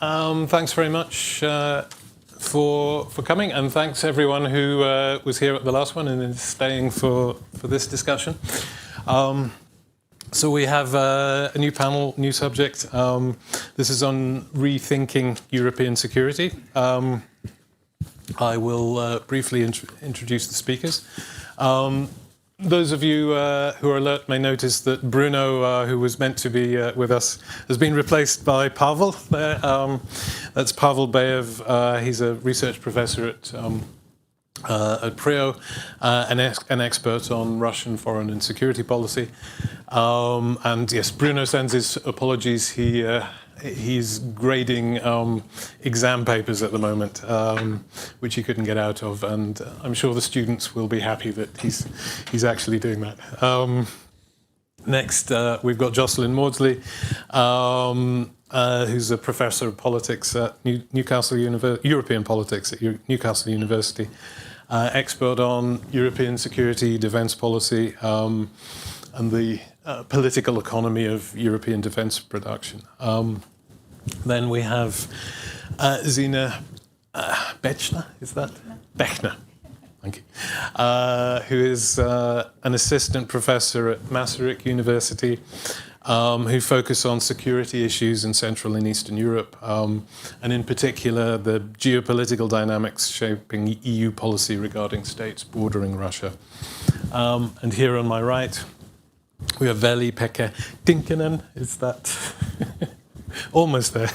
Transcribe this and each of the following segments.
Thanks very much for coming, and thanks everyone who was here at the last one and is staying for this discussion. So we have a new panel, new subject. This is on rethinking European security. I will briefly introduce the speakers. Those of you who are alert may notice that Bruno, who was meant to be with us, has been replaced by Pavel there. That's Pavel Bayev. He's a research professor at PRIO, an expert on Russian foreign and security policy. And yes, Bruno sends his apologies. He's grading exam papers at the moment, which he couldn't get out of, and I'm sure the students will be happy that he's actually doing that. Next, we've got Jocelyn Maudsley, who's a professor of politics at European politics at Newcastle University, expert on European security, defence policy, and the political economy of European defence production. Then we have Zina Bechner, is that? Bechner, thank you, who is an assistant professor at Maastricht University, who focus on security issues in Central and Eastern Europe, and in particular the geopolitical dynamics shaping EU policy regarding states bordering Russia. And here on my right, we have Veli-Pekka Tinkkanen, is that? Almost there,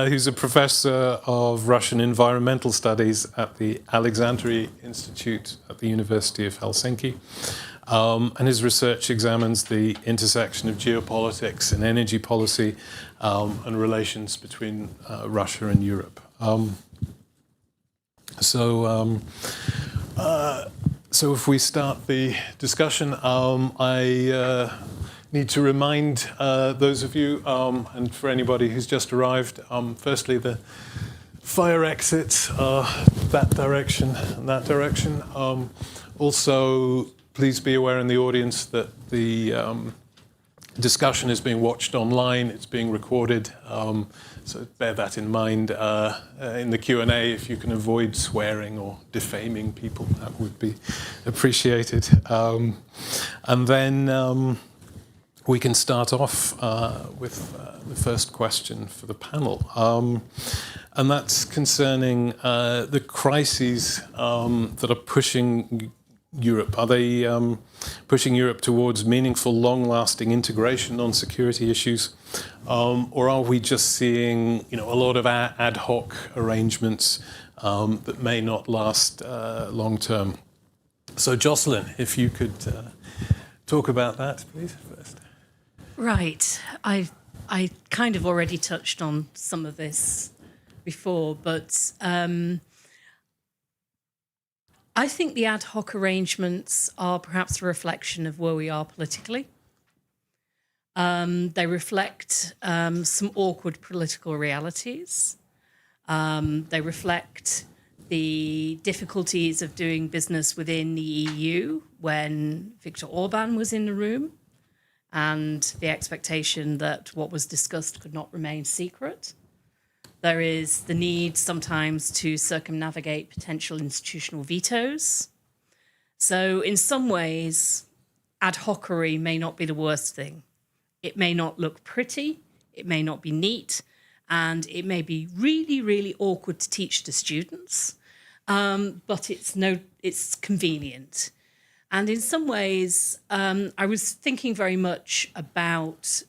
who's a professor of Russian environmental studies at the Alexandria Institute at the University of Helsinki. And his research examines the intersection of geopolitics and energy policy and relations between Russia and Europe. So if we start the discussion, I need to remind those of you, and for anybody who's just arrived, firstly, the fire exits are that direction and that direction. Also, please be aware in the audience that the discussion is being watched online. It's being recorded, so bear that in mind. In the Q&A, if you can avoid swearing or defaming people, that would be appreciated. And then we can start off with the first question for the panel. And that's concerning the crises that are pushing Europe. Are they pushing Europe towards meaningful, long-lasting integration on security issues? Or are we just seeing a lot of ad hoc arrangements that may not last long-term? So Jocelyn, if you could talk about that, please, first. Right. I kind of already touched on some of this before, but I think the ad hoc arrangements are perhaps a reflection of where we are politically. They reflect some awkward political realities. They reflect the difficulties of doing business within the EU when Viktor Orban was in the room, and the expectation that what was discussed could not remain secret. There is the need sometimes to circumnavigate potential institutional vetoes. So in some ways, ad hocery may not be the worst thing. It may not look pretty, it may not be neat, and it may be really, really awkward to teach to students, but it's convenient. And in some ways, I was thinking very much about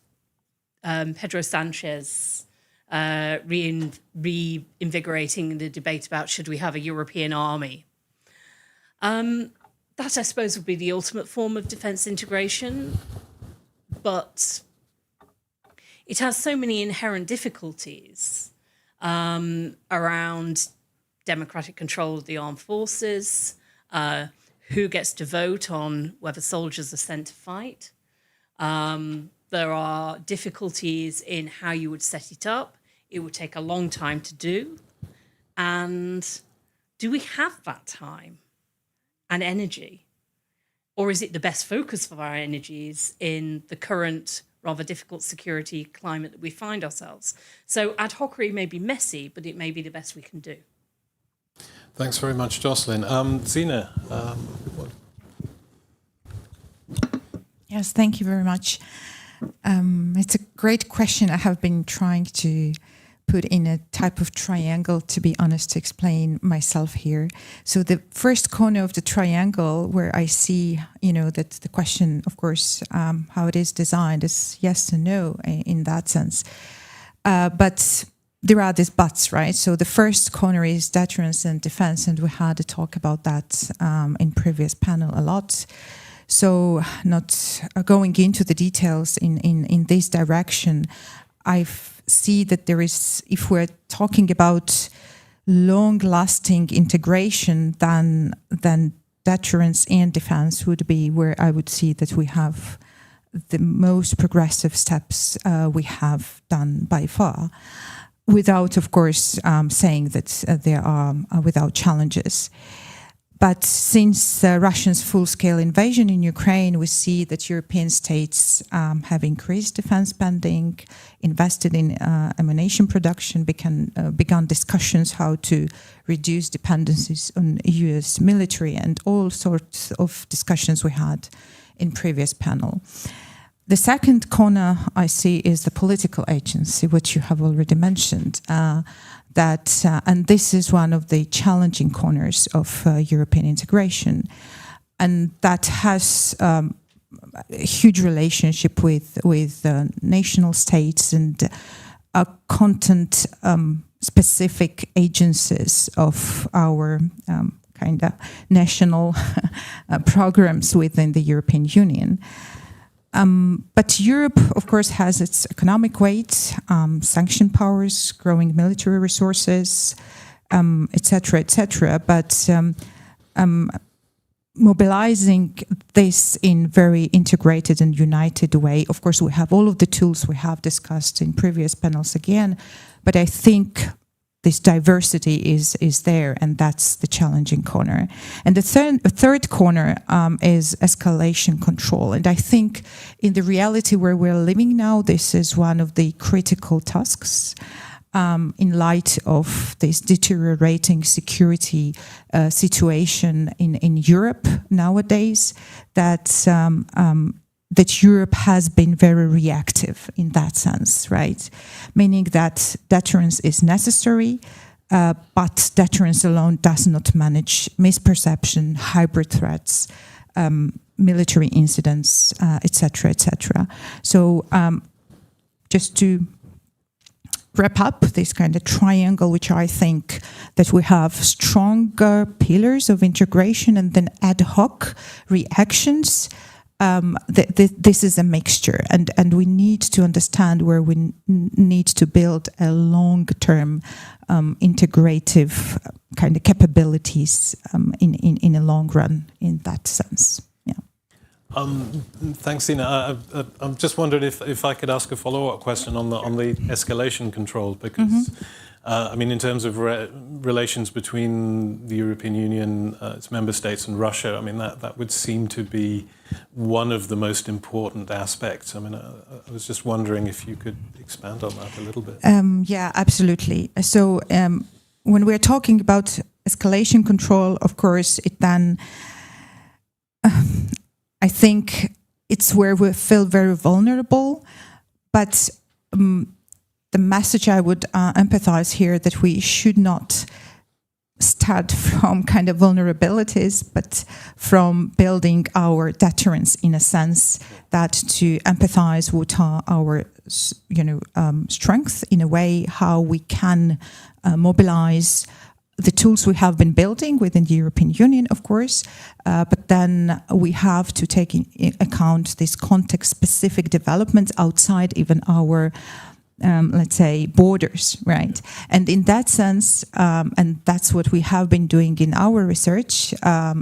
Pedro Sanchez reinvigorating the debate about should we have a European army. That, I suppose, would be the ultimate form of defence integration, but it has so many inherent difficulties around democratic control of the armed forces, who gets to vote on whether soldiers are sent to fight. There are difficulties in how you would set it up. It would take a long time to do. And do we have that time and energy? Or is it the best focus of our energies in the current rather difficult security climate that we find ourselves. So ad hocery may be messy, but it may be the best we can do. Thanks very much, Jocelyn. Zina. Yes, thank you very much. It's a great question. I have been trying to put in a type of triangle, to be honest, to explain myself here. So the first corner of the triangle where I see, that the question, of course, how it is designed is yes and no in that sense. But there are these buts, right? So the first corner is deterrence and defense, and we had a talk about that in previous panel a lot. So not going into the details in this direction, I see that there is, if we're talking about long-lasting integration, then deterrence and defense would be where I would see that we have the most progressive steps we have done by far, without, of course, saying that they are without challenges. But since Russia's full-scale invasion in Ukraine, we see that European states have increased defense spending, invested in ammunition production, begun discussions how to reduce dependencies on US military, and all sorts of discussions we had in previous panel. The second corner I see is the political agency, which you have already mentioned. And this is one of the challenging corners of European integration, and that has a huge relationship with national states and content specific agencies of our kind of national programs within the European Union. But Europe, of course, has its economic weight, sanction powers, growing military resources, etc., etc. But mobilizing this in very integrated and united way, of course, we have all of the tools we have discussed in previous panels again, but I think this diversity is there, and that's the challenging corner. And the third corner is escalation control. And I think in the reality where we're living now, this is one of the critical tasks in light of this deteriorating security situation in Europe nowadays, that Europe has been very reactive in that sense, right? Meaning that deterrence is necessary, but deterrence alone does not manage misperception, hybrid threats, military incidents, etc., etc. So just to wrap up this kind of triangle, which I think that we have stronger pillars of integration and then ad hoc reactions. This is a mixture, and we need to understand where we need to build a long-term integrative kind of capabilities in a long run in that sense. Yeah. Thanks, Zina. I'm just wondering if I could ask a follow-up question on the escalation control, because I mean, in terms of relations between the European Union, its member states, and Russia, I mean, that would seem to be one of the most important aspects. I mean, I was just wondering if you could expand on that a little bit. Yeah, absolutely. So when we're talking about escalation control, of course, it then, I think it's where we feel very vulnerable, but the message I would empathize here that we should not start from kind of vulnerabilities, but from building our deterrence in a sense that to empathize what are our, strengths in a way, how we can mobilize the tools we have been building within the European Union, of course, but then we have to take in account these context-specific developments outside even our let's say, borders, right? And in that sense, and that's what we have been doing in our research,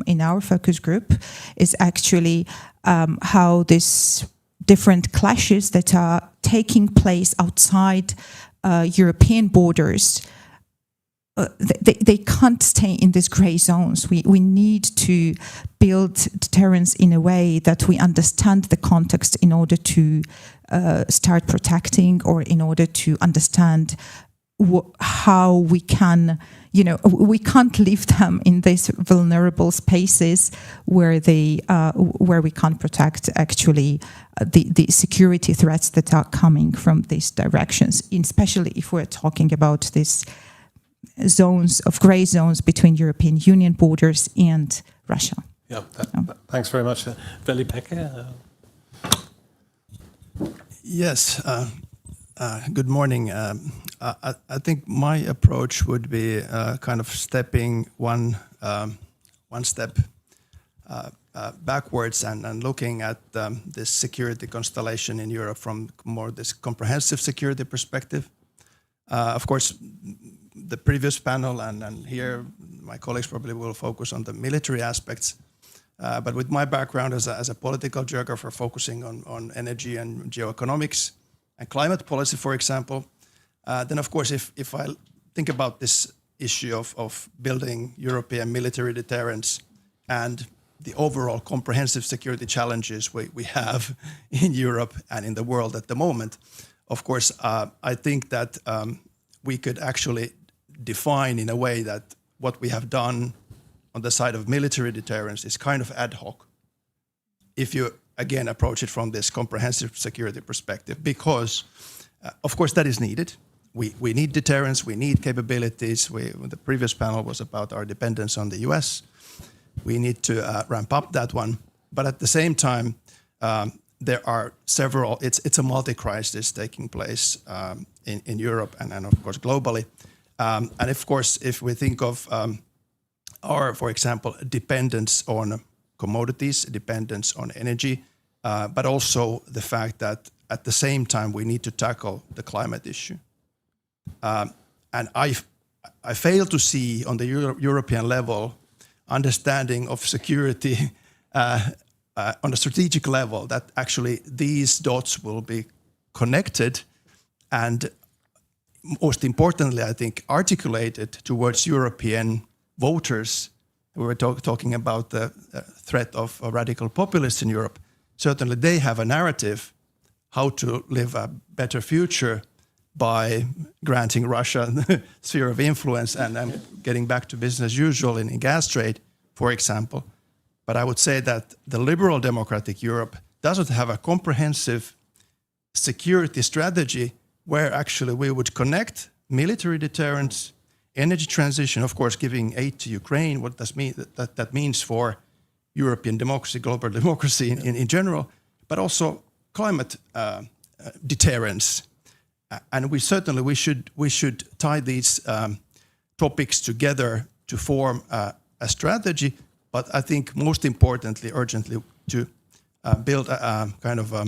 in our focus group, is actually how these different clashes that are taking place outside European borders, they can't stay in these gray zones. We need to build deterrence in a way that we understand the context in order to start protecting, or in order to understand how we can, we can't leave them in these vulnerable spaces where we can't protect actually the security threats that are coming from these directions, especially if we're talking about these gray zones between European Union borders and Russia. Yeah, thanks very much. Veli-Pekka? Yes, good morning. I think my approach would be kind of stepping one step backwards and looking at this security constellation in Europe from more this comprehensive security perspective. Of course, the previous panel and here my colleagues probably will focus on the military aspects. But with my background as a political geographer focusing on energy and geoeconomics and climate policy, for example, then of course, if I think about this issue of building European military deterrence and the overall comprehensive security challenges we have in Europe and in the world at the moment, of course, I think that we could actually define in a way that what we have done on the side of military deterrence is kind of ad hoc, if you, again, approach it from this comprehensive security perspective, because, of course, that is needed. We need deterrence, we need capabilities. The previous panel was about our dependence on the US. We need to ramp up that one. But at the same time, there are several, it's a multi-crisis taking place in Europe and of course, globally. And of course, if we think of our, for example, dependence on commodities, dependence on energy, but also the fact that at the same time we need to tackle the climate issue. And I fail to see on the European level understanding of security on a strategic level that actually these dots will be connected and most importantly, I think, articulated towards European voters. We were talking about the threat of radical populists in Europe. Certainly they have a narrative how to live a better future by granting Russia the sphere of influence and getting back to business as usual in gas trade, for example. But I would say that the liberal democratic Europe doesn't have a comprehensive security strategy where actually we would connect military deterrence, energy transition, of course, giving aid to Ukraine, what does that means for European democracy, global democracy in general, but also climate deterrence. And we should tie these topics together to form a strategy. But I think most importantly, urgently, to build a kind of a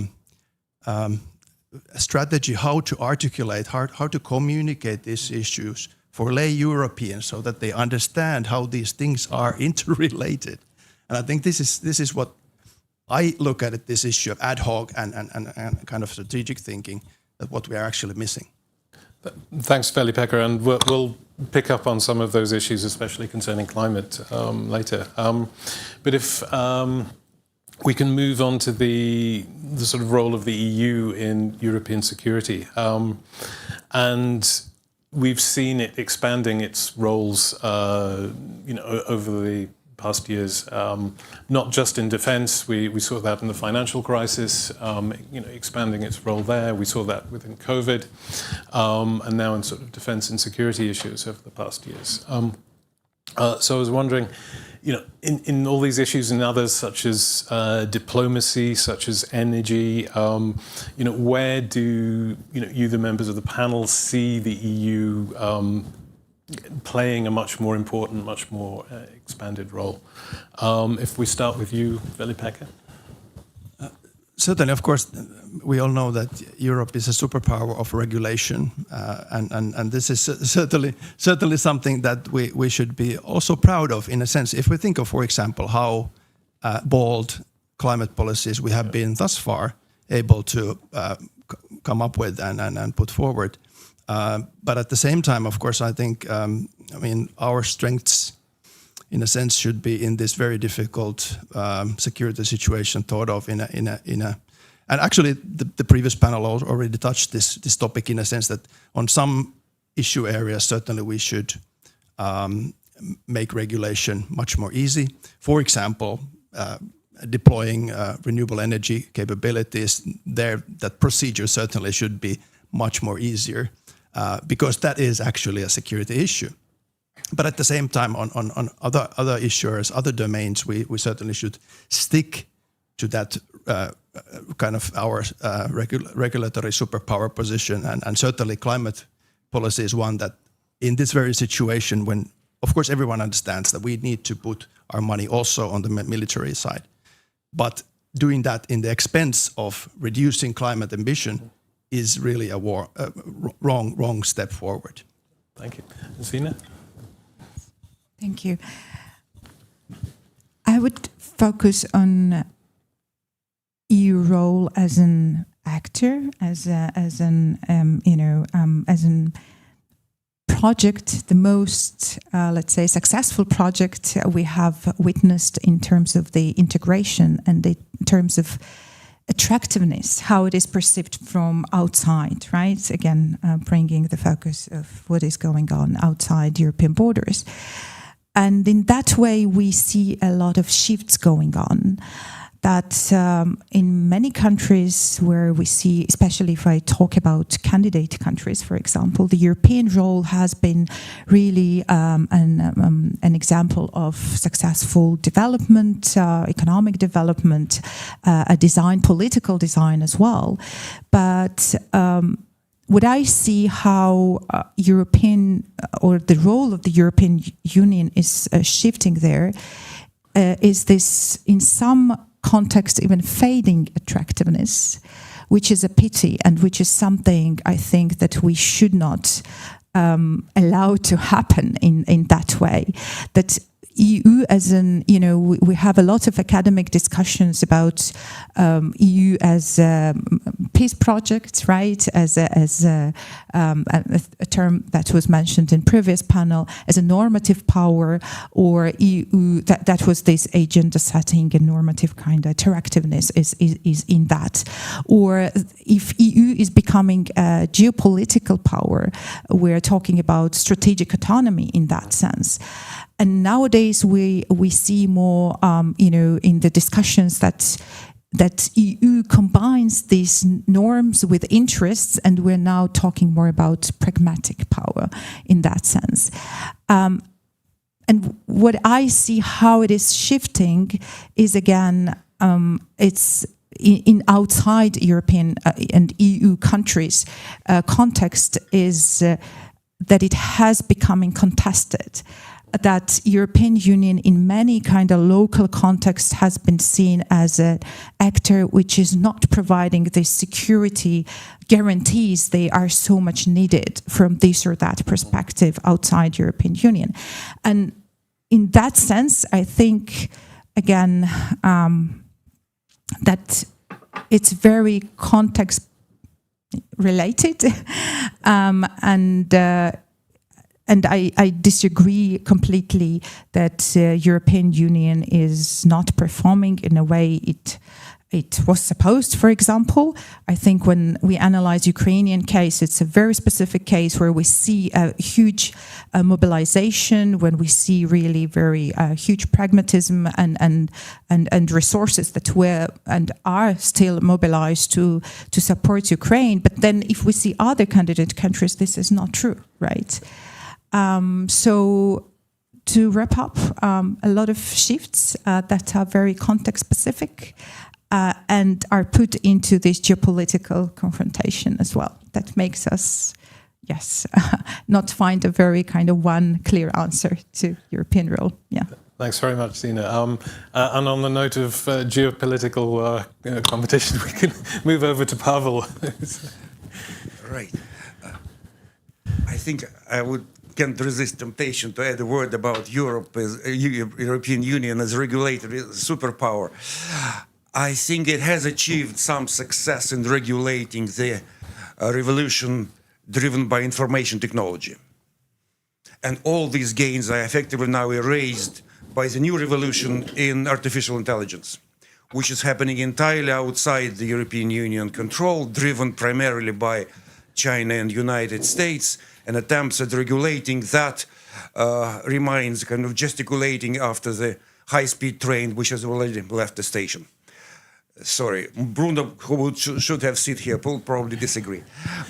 strategy how to articulate, how to communicate these issues for lay Europeans so that they understand how these things are interrelated. And I think this is what I look at this issue of ad hoc and kind of strategic thinking, that what we are actually missing. Thanks, Veli-Pekka, and we'll pick up on some of those issues, especially concerning climate, later. But if we can move on to the sort of role of the EU in European security, and we've seen it expanding its roles, over the past years, not just in defence. We saw that in the financial crisis, expanding its role there. We saw that within COVID, and now in sort of defence and security issues over the past years. So I was wondering, in all these issues and others such as diplomacy, such as energy, where do you, the members of the panel, see the EU playing a much more important, much more expanded role? If we start with you, Veli-Pekka. Certainly, of course, we all know that Europe is a superpower of regulation, and this is certainly something that we should be also proud of, in a sense. If we think of, for example, how bold climate policies we have been thus far able to come up with and put forward. But at the same time, of course, I think, our strengths, in a sense, should be in this very difficult security situation thought of in a And actually, the previous panel already touched this topic in a sense that on some issue areas, certainly we should make regulation much more easy. For example, deploying renewable energy capabilities there, that procedure certainly should be much more easier because that is actually a security issue. But at the same time, on other issues, other domains, we certainly should stick to that kind of our regulatory superpower position. And certainly climate policy is one that in this very situation when, of course, everyone understands that we need to put our money also on the military side. But doing that in the expense of reducing climate ambition is really a wrong step forward. Thank you. Sina? Thank you. I would focus on EU role as an actor, as an project, the most, let's say, successful project we have witnessed in terms of the integration and in terms of attractiveness, how it is perceived from outside, right? Again, bringing the focus of what is going on outside European borders. And in that way, we see a lot of shifts going on that in many countries where we see, especially if I talk about candidate countries, for example, the European role has been really an example of successful development, economic development, a design, political design as well. But what I see how European or the role of the European Union is shifting there is this, in some context, even fading attractiveness, which is a pity and which is something I think that we should not allow to happen in that way. That EU as an, we have a lot of academic discussions about EU as a peace project, right? As a term that was mentioned in previous panel, as a normative power, or EU that was this agenda setting and normative kind of interactiveness is in that. Or if EU is becoming a geopolitical power, we're talking about strategic autonomy in that sense. And nowadays we see more, in the discussions that EU combines these norms with interests, and we're now talking more about pragmatic power in that sense. And what I see how it is shifting is, again, it's in outside European and EU countries context is that it has becoming contested. That European Union in many kind of local contexts has been seen as an actor which is not providing the security guarantees they are so much needed from this or that perspective outside European Union. And in that sense, I think, again, that it's very context related and I disagree completely that European Union is not performing in a way it was supposed. For example, I think when we analyze Ukrainian case, it's a very specific case where we see a huge mobilization, when we see really very huge pragmatism and resources that were and are still mobilized to support Ukraine. But then if we see other candidate countries, this is not true, right? So to wrap up, a lot of shifts that are very context specific and are put into this geopolitical confrontation as well. That makes us, yes, not find a very kind of one clear answer to European role. Yeah. Thanks very much, Sina. And on the note of geopolitical competition, we can move over to Pavel. Right. I think I can't resist temptation to add a word about Europe as European Union as regulatory superpower. I think it has achieved some success in regulating the revolution driven by information technology. And all these gains are effectively now erased by the new revolution in artificial intelligence, which is happening entirely outside the European Union control, driven primarily by China and United States, and attempts at regulating that remains kind of gesticulating after the high-speed train, which has already left the station. Sorry, Bruno, who should have sit here, will probably disagree.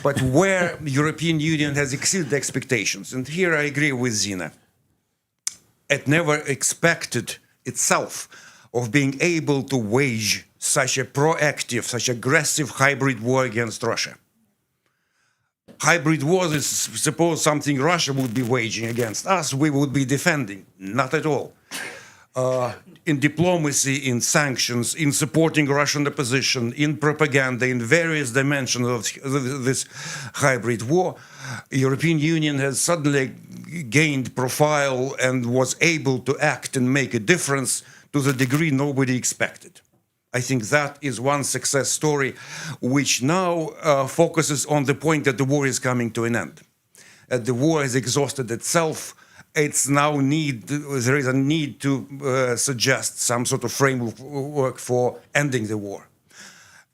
But where the European Union has exceeded expectations, and here I agree with Zina, it never expected itself of being able to wage such a proactive, such aggressive hybrid war against Russia. Hybrid war is, suppose something Russia would be waging against us, we would be defending. Not at all. In diplomacy, in sanctions, in supporting Russian opposition, in propaganda, in various dimensions of this hybrid war, the European Union has suddenly gained profile and was able to act and make a difference to the degree nobody expected. I think that is one success story which now focuses on the point that the war is coming to an end. The war has exhausted itself. It's now there is a need to suggest some sort of framework for ending the war.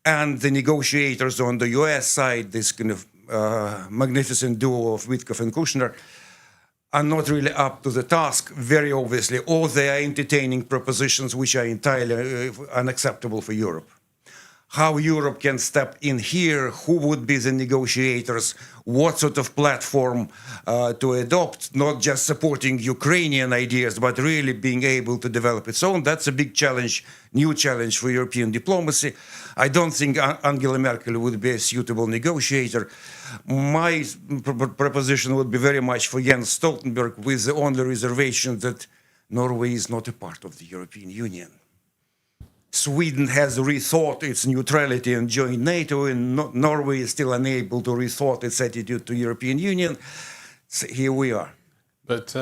And the negotiators on the US side, this kind of magnificent duo of Witkoff and Kushner, are not really up to the task, very obviously, or they are entertaining propositions which are entirely unacceptable for Europe. How Europe can step in here, who would be the negotiators, what sort of platform to adopt, not just supporting Ukrainian ideas, but really being able to develop its own. That's a big challenge, new challenge for European diplomacy. I don't think Angela Merkel would be a suitable negotiator. My proposition would be very much for Jens Stoltenberg, with the only reservation that Norway is not a part of the European Union. Sweden has rethought its neutrality and joined NATO, and Norway is still unable to rethought its attitude to the European Union. So here we are. But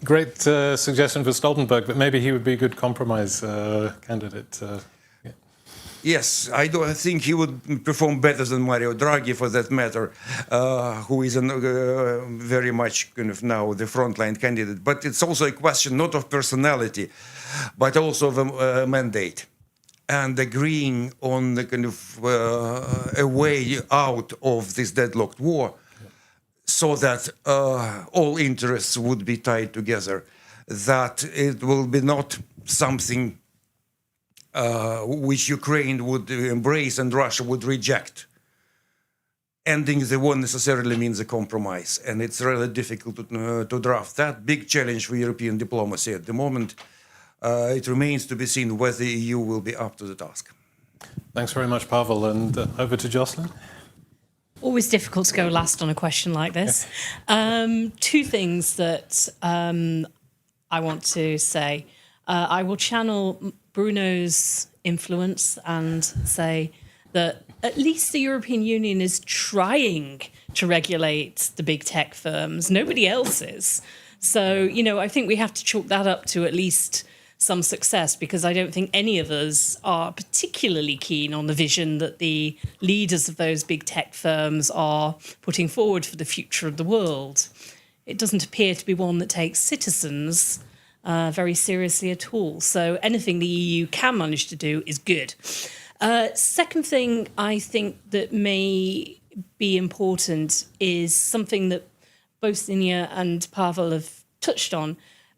great suggestion for Stoltenberg, but maybe he would be a good compromise candidate. Yeah. Yes, I think he would perform better than Mario Draghi, for that matter, who is very much kind of now the frontline candidate. But it's also a question not of personality, but also of a mandate, and agreeing on the kind of a way out of this deadlocked war, so that all interests would be tied together, that it will be not something which Ukraine would embrace and Russia would reject. Ending the war necessarily means a compromise, and it's really difficult to draft that. Big challenge for European diplomacy at the moment. It remains to be seen whether the EU will be up to the task. Thanks very much, Pavel. And over to Jocelyn. Always difficult to go last on a question like this. Two things that I want to say. I will channel Bruno's influence and say that at least the European Union is trying to regulate the big tech firms. Nobody else is. So, you know, I think we have to chalk that up to at least some success, because I don't think any of us are particularly keen on the vision that the leaders of those big tech firms are putting forward for the future of the world. It doesn't appear to be one that takes citizens very seriously at all. So anything the EU can manage to do is good. Second thing I think that may be important is something that both Zinia and Pavel have touched on,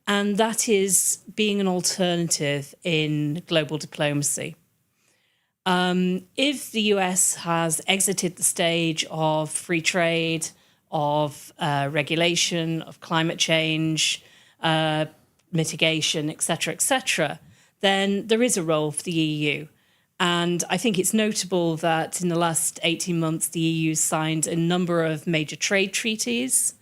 and that is being an alternative in global diplomacy. If the US has exited the stage of free trade, of regulation, of climate change, mitigation, etc., then there is a role for the EU. And I think it's notable that in the last 18 months, the EU signed a number of major trade treaties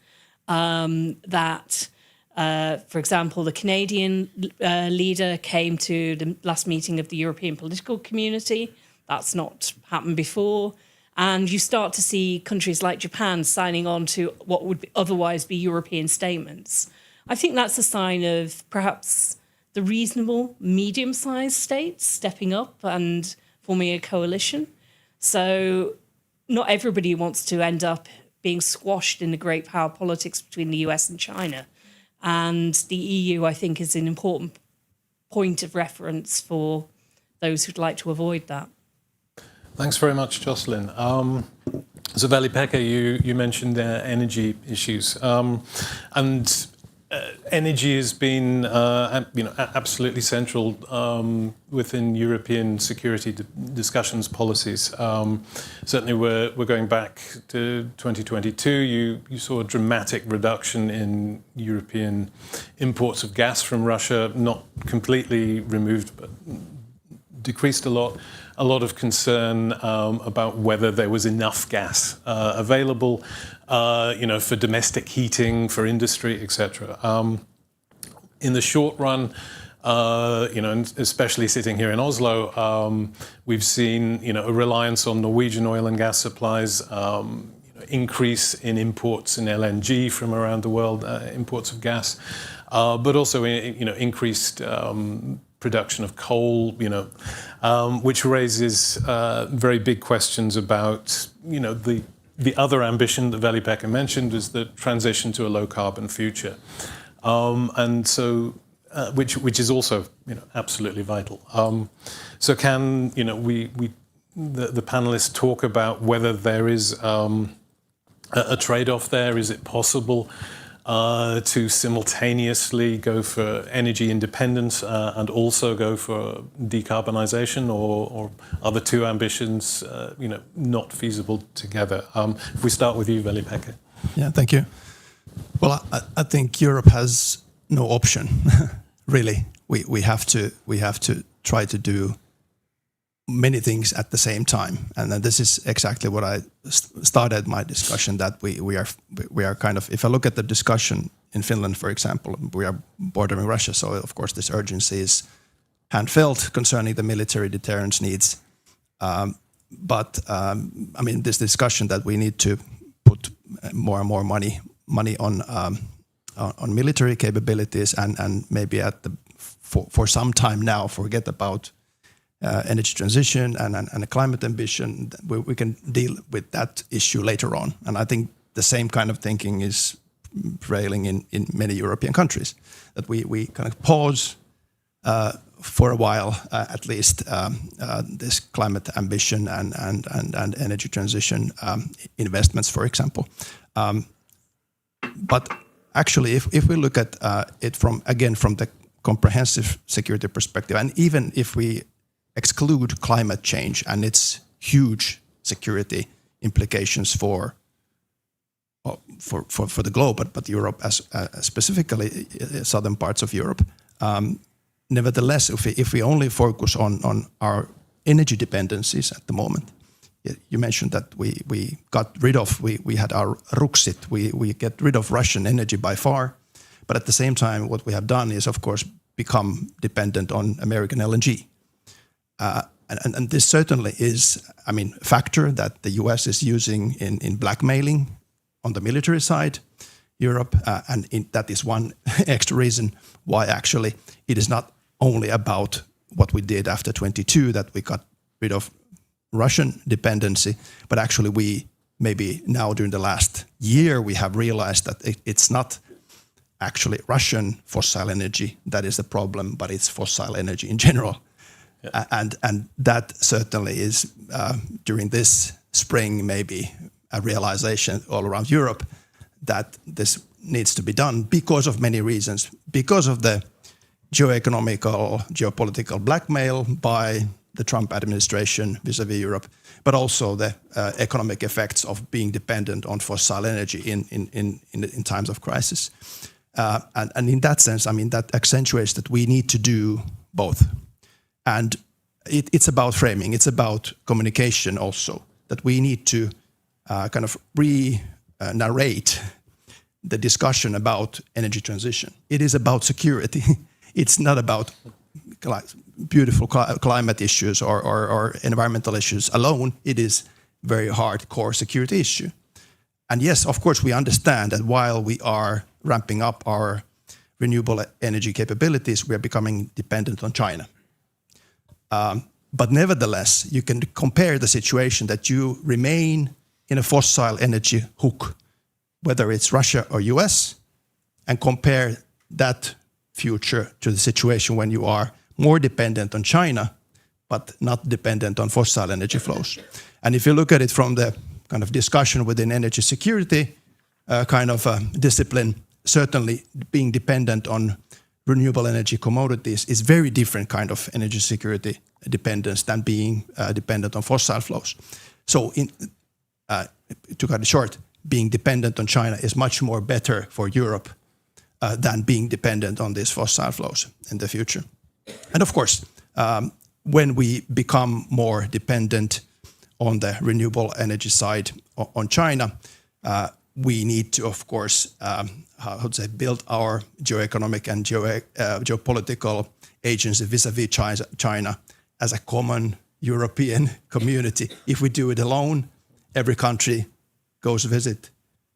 that, for example, the Canadian leader came to the last meeting of the European Political Community. That's not happened before. And you start to see countries like Japan signing on to what would otherwise be European statements. I think that's a sign of perhaps the reasonable medium-sized states stepping up and forming a coalition. So not everybody wants to end up being squashed in the great power politics between the US and China. And the EU, I think, is an important point of reference for those who'd like to avoid that. Thanks very much, Jocelyn. So Veli-Pekka, you mentioned energy issues, and energy has been absolutely central within European security discussions policies. Certainly, we're going back to 2022. You saw a dramatic reduction in European imports of gas from Russia, not completely removed, but decreased a lot. A lot of concern about whether there was enough gas available, for domestic heating, for industry, etc. In the short run, and especially sitting here in Oslo, we've seen, a reliance on Norwegian oil and gas supplies, increase in imports in LNG from around the world, imports of gas, but also, increased production of coal, which raises very big questions about, the other ambition that Veli-Pekka mentioned is the transition to a low carbon future, and so which is also, absolutely vital. So can the panelists talk about whether there is a trade-off there? Is it possible to simultaneously go for energy independence and also go for decarbonization, or are the two ambitions, not feasible together? If we start with you, Veli-Pekka. Yeah, thank you. Well, I think Europe has no option, really. We have to try to do many things at the same time, and this is exactly what I started my discussion, that we are kind of, if I look at the discussion in Finland, for example, we are bordering Russia, so of course this urgency is hand-felt concerning the military deterrence needs. This discussion that we need to put more and more money on military capabilities, and maybe for some time now forget about energy transition and a climate ambition. We can deal with that issue later on. And I think the same kind of thinking is prevailing in many European countries, that we kind of pause for a while, at least, this climate ambition and energy transition investments, for example. But actually, if we look at it from the comprehensive security perspective, and even if we exclude climate change and its huge security implications for the globe, but Europe as specifically southern parts of Europe. Nevertheless, if we only focus on our energy dependencies at the moment, you mentioned that we had our Ruxit, we get rid of Russian energy by far, but at the same time, what we have done is, of course, become dependent on American LNG. And this certainly is, a factor that the US is using in blackmailing on the military side, Europe, that is one extra reason why actually it is not only about what we did after 22, that we got rid of Russian dependency, but actually we maybe now during the last year we have realized that it's not actually Russian fossil energy that is the problem, but it's fossil energy in general. And that certainly is, during this spring, maybe a realization all around Europe that this needs to be done because of many reasons. Because of the geopolitical blackmail by the Trump administration vis-à-vis Europe, but also the economic effects of being dependent on fossil energy in times of crisis. And in that sense, that accentuates that we need to do both. And it's about framing, it's about communication also, that we need to kind of narrate the discussion about energy transition. It is about security. It's not about beautiful climate issues or environmental issues alone. It is very hardcore security issue. And yes, of course, we understand that while we are ramping up our renewable energy capabilities, we are becoming dependent on China. But nevertheless, you can compare the situation that you remain in a fossil energy hook, whether it's Russia or US, and compare that future to the situation when you are more dependent on China, but not dependent on fossil energy flows. And if you look at it from the kind of discussion within energy security kind of discipline, certainly being dependent on renewable energy commodities is very different kind of energy security dependence than being dependent on fossil flows. So to cut it short, being dependent on China is much more better for Europe than being dependent on these fossil flows in the future. And of course, when we become more dependent on the renewable energy side on China, we need to, of course, build our geoeconomic and geopolitical agency vis-a-vis China as a common European community. If we do it alone, every country goes visit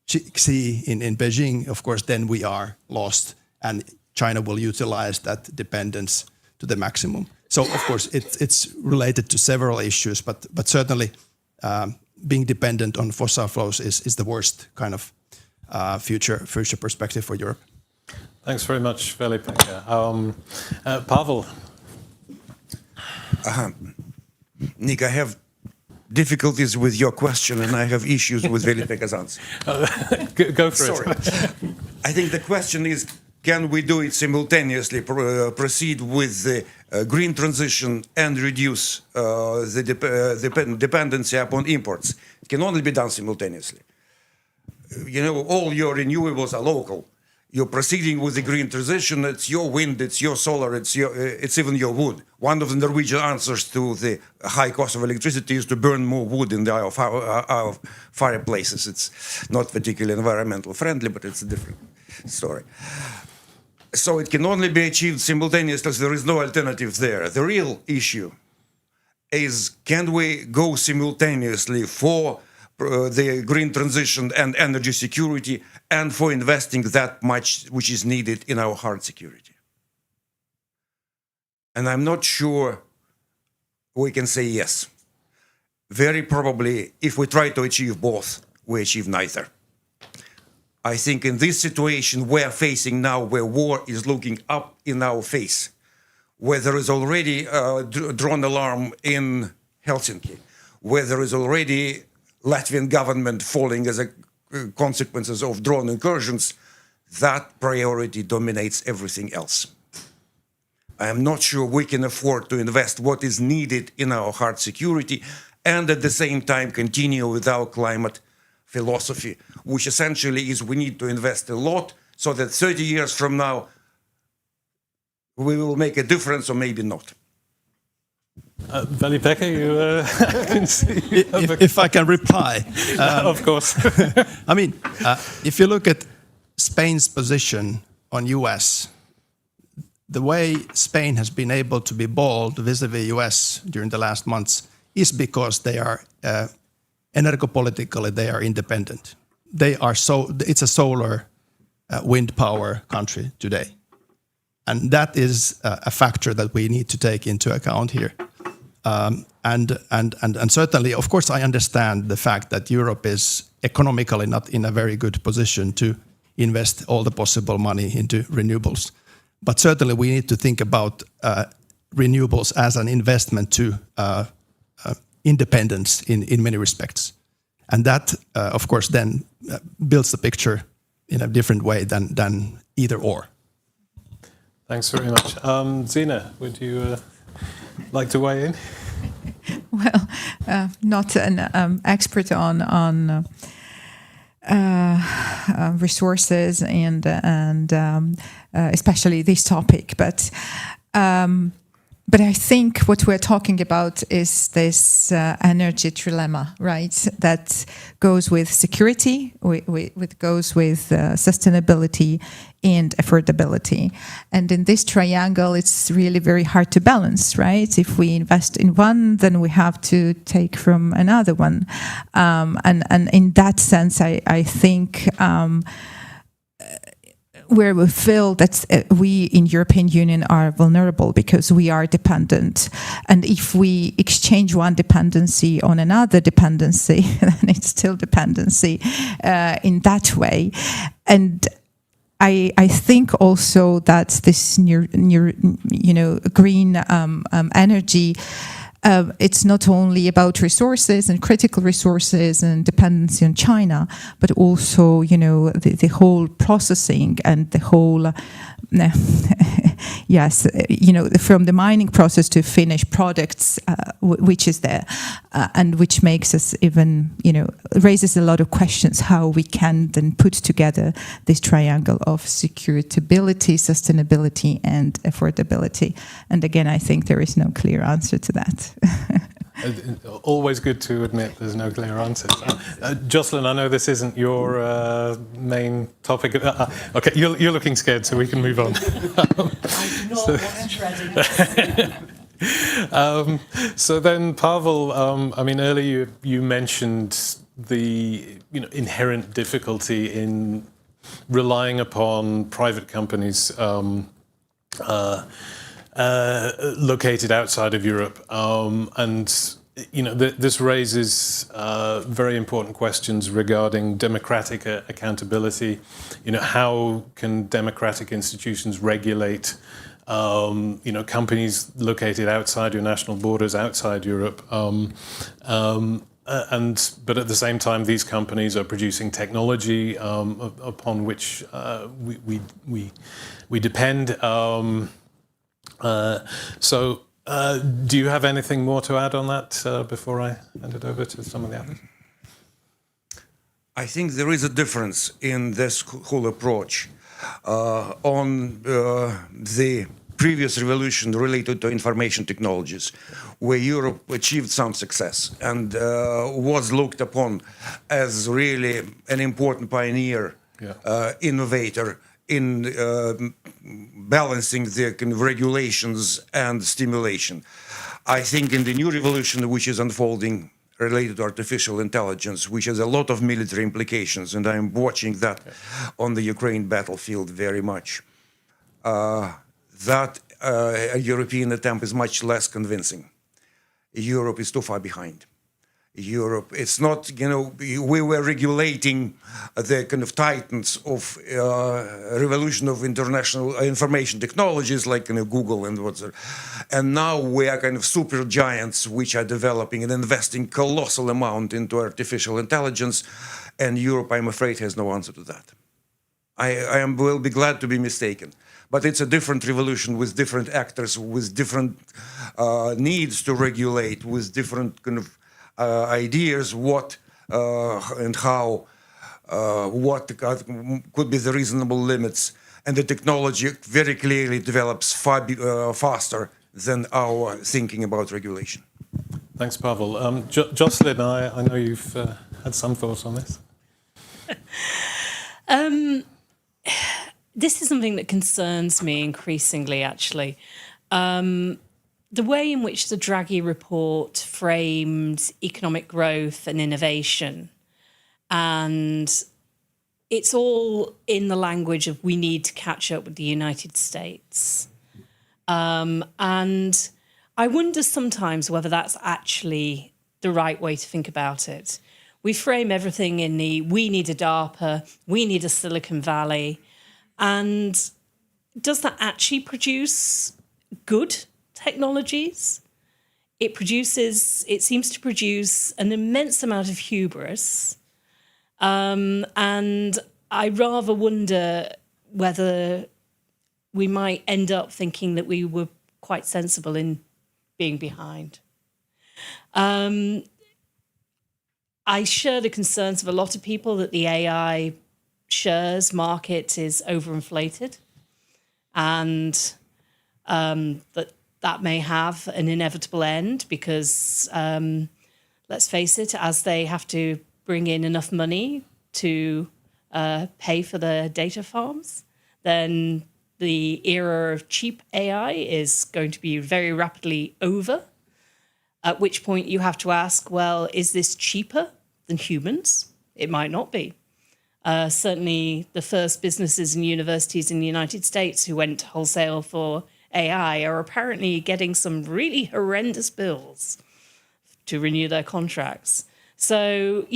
Xi in Beijing, of course, then we are lost, and China will utilize that dependence to the maximum. So, of course, it's related to several issues, but certainly being dependent on fossil flows is the worst kind of future perspective for Europe. Thanks very much, Veli-Pekka. Pavel. Nick, I have difficulties with your question, and I have issues with Veli-Pekka's answer. Go for Sorry. it. I think the question is, can we do it simultaneously, proceed with the green transition and reduce the dependency upon imports? It can only be done simultaneously. You know, all your renewables are local. You're proceeding with the green transition. It's your wind, it's your solar, it's even your wood. One of the Norwegian answers to the high cost of electricity is to burn more wood in our fireplaces. It's not particularly environmental friendly, but it's a different story. So it can only be achieved simultaneously. There is no alternative there. The real issue is, can we go simultaneously for the green transition and energy security, and for investing that much which is needed in our hard security? And I'm not sure we can say yes. Very probably, if we try to achieve both, we achieve neither. I think in this situation we're facing now, where war is looking up in our face, where there is already a drone alarm in Helsinki, where there is already Latvian government falling as a consequences of drone incursions, that priority dominates everything else. I am not sure we can afford to invest what is needed in our hard security and at the same time continue with our climate philosophy, which essentially is we need to invest a lot so that 30 years from now we will make a difference, or maybe not. Veli-Pekka, you can see. If I can reply. Of course. I mean, if you look at Spain's position on US, the way Spain has been able to be bold vis-a-vis US during the last months is because they are energopolitically, they are independent. It's a solar wind power country today. And that is a factor that we need to take into account here. And certainly, of course, I understand the fact that Europe is economically not in a very good position to invest all the possible money into renewables. But certainly we need to think about renewables as an investment to independence in many respects. And that, of course, then builds the picture in a different way than either or. Thanks very much. Zina, would you like to weigh in? Well, not an expert on resources and especially this topic, but I think what we're talking about is this energy trilemma, right? That goes with security, goes with sustainability and affordability. And in this triangle, it's really very hard to balance, right? If we invest in one, then we have to take from another one. And in that sense, I think where we feel that we in European Union are vulnerable because we are dependent. And if we exchange one dependency on another dependency, then it's still dependency in that way. And I think also that this green energy, it's not only about resources and critical resources and dependency on China, but also, the whole processing and the whole, yes, from the mining process to finished products, which is there, and which makes us even, raises a lot of questions how we can then put together this triangle of securitability, sustainability, and affordability. And again, I think there is no clear answer to that. Always good to admit there's no clear answers. Jocelyn, I know this isn't your main topic. Okay, you're looking scared, so we can move on. I do not want to tread in. So then, Pavel, earlier you mentioned the inherent difficulty in relying upon private companies located outside of Europe, and this raises very important questions regarding democratic accountability. How can democratic institutions regulate companies located outside your national borders, outside Europe? But at the same time, these companies are producing technology upon which we depend. Do you have anything more to add on that before I hand it over to some of the others? I think there is a difference in this whole approach. On the previous revolution related to information technologies, where Europe achieved some success and was looked upon as really an important pioneer, innovator in balancing the kind of regulations and stimulation. I think in the new revolution which is unfolding related to artificial intelligence, which has a lot of military implications, and I'm watching that on the Ukraine battlefield very much, that a European attempt is much less convincing. Europe is too far behind. Europe, it's not, we were regulating the kind of titans of revolution of international information technologies like Google and what's, and now we are kind of super giants which are developing and investing colossal amount into artificial intelligence, and Europe, I'm afraid, has no answer to that. I will be glad to be mistaken, but it's a different revolution with different actors, with different needs to regulate, with different kind of ideas what and how, what could be the reasonable limits, and the technology very clearly develops far faster than our thinking about regulation. Thanks, Pavel. Jocelyn, I know you've had some thoughts on this. This is something that concerns me increasingly, actually. The way in which the Draghi report framed economic growth and innovation, and it's all in the language of we need to catch up with the United States. And I wonder sometimes whether that's actually the right way to think about it. We frame everything in the we need a DARPA, we need a Silicon Valley, and does that actually produce good technologies? It seems to produce an immense amount of hubris. And I rather wonder whether we might end up thinking that we were quite sensible in being behind. I share the concerns of a lot of people that the AI shares market is overinflated, and that may have an inevitable end because, let's face it, as they have to bring in enough money to pay for the data farms, then the era of cheap AI is going to be very rapidly over, at which point you have to ask, well, is this cheaper than humans? It might not be. Certainly the first businesses and universities in the United States who went wholesale for AI are apparently getting some really horrendous bills to renew their contracts. So,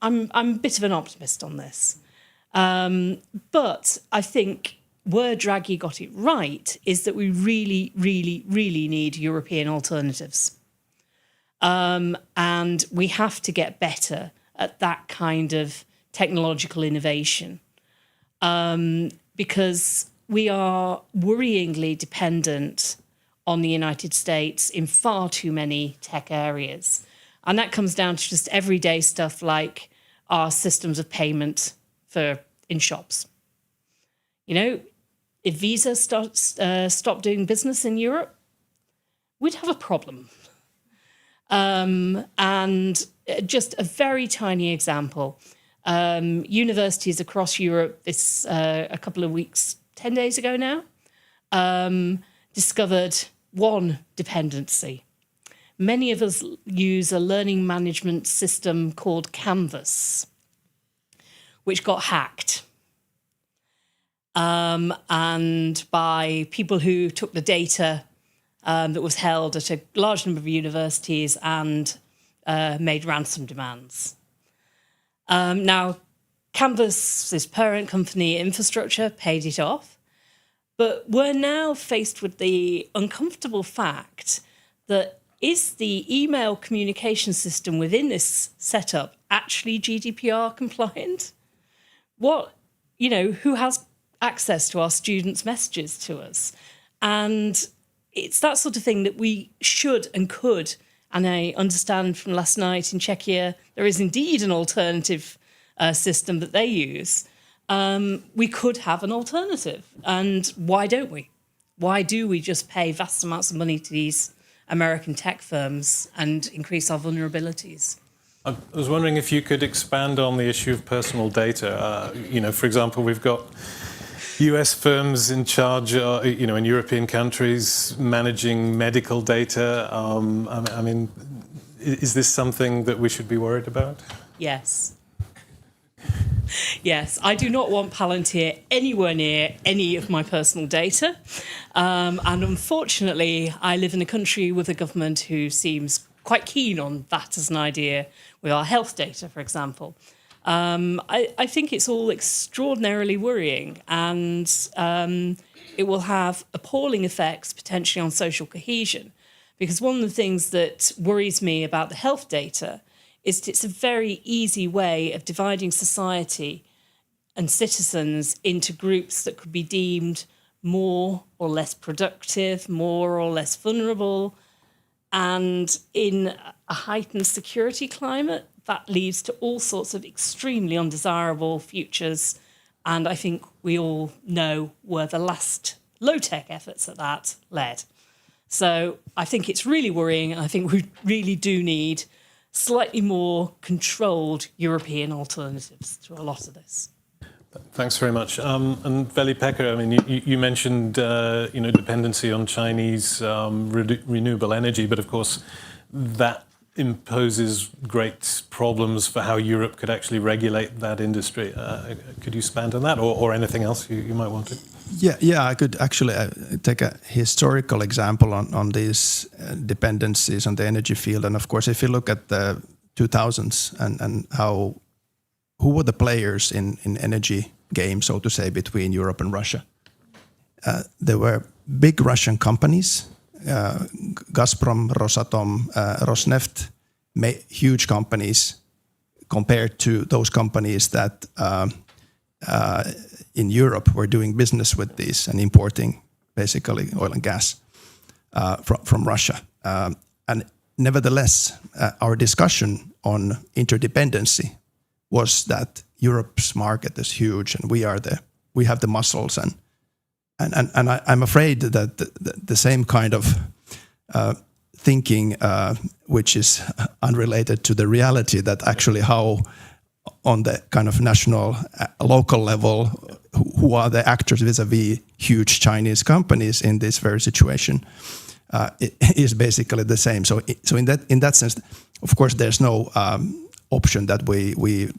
I'm a bit of an optimist on this. But I think where Draghi got it right is that we really, really, really need European alternatives. And we have to get better at that kind of technological innovation, because we are worryingly dependent on the United States in far too many tech areas. And that comes down to just everyday stuff like our systems of payment in shops. You know, if Visa stopped doing business in Europe, we'd have a problem. And just a very tiny example. Universities across Europe a couple of weeks, 10 days ago now, discovered one dependency. Many of us use a learning management system called Canvas, which got hacked. And by people who took the data that was held at a large number of universities and made ransom demands. Now, Canvas's parent company, Infrastructure, paid it off. But we're now faced with the uncomfortable fact that is the email communication system within this setup actually GDPR compliant? Who has access to our students' messages to us? And it's that sort of thing that we should and could, and I understand from last night in Czechia, there is indeed an alternative system that they use. We could have an alternative. And why don't we? Why do we just pay vast amounts of money to these American tech firms and increase our vulnerabilities? I was wondering if you could expand on the issue of personal data. For example, we've got US firms in charge, in European countries managing medical data. Is this something that we should be worried about? Yes. Yes, I do not want Palantir anywhere near any of my personal data. And unfortunately, I live in a country with a government who seems quite keen on that as an idea with our health data, for example. I think it's all extraordinarily worrying, and it will have appalling effects potentially on social cohesion. Because one of the things that worries me about the health data is that it's a very easy way of dividing society and citizens into groups that could be deemed more or less productive, more or less vulnerable. And in a heightened security climate, that leads to all sorts of extremely undesirable futures. And I think we all know where the last low-tech efforts at that led. So I think it's really worrying, and I think we really do need slightly more controlled European alternatives to a lot of this. Thanks very much. And Veli-Pekka, you mentioned dependency on Chinese renewable energy, but of course that imposes great problems for how Europe could actually regulate that industry. Could you expand on that, or anything else you might want to? Yeah, I could actually take a historical example on these dependencies on the energy field. And of course, if you look at the 2000s and who were the players in energy game, so to say, between Europe and Russia? There were big Russian companies, Gazprom, Rosatom, Rosneft, huge companies compared to those companies that in Europe were doing business with these and importing basically oil and gas from Russia. And nevertheless, our discussion on interdependency was that Europe's market is huge and we have the muscles, and I'm afraid that the same kind of thinking, which is unrelated to the reality, that actually how on the kind of national, local level, who are the actors vis-a-vis huge Chinese companies in this very situation, it is basically the same. So in that sense, of course, there's no option that we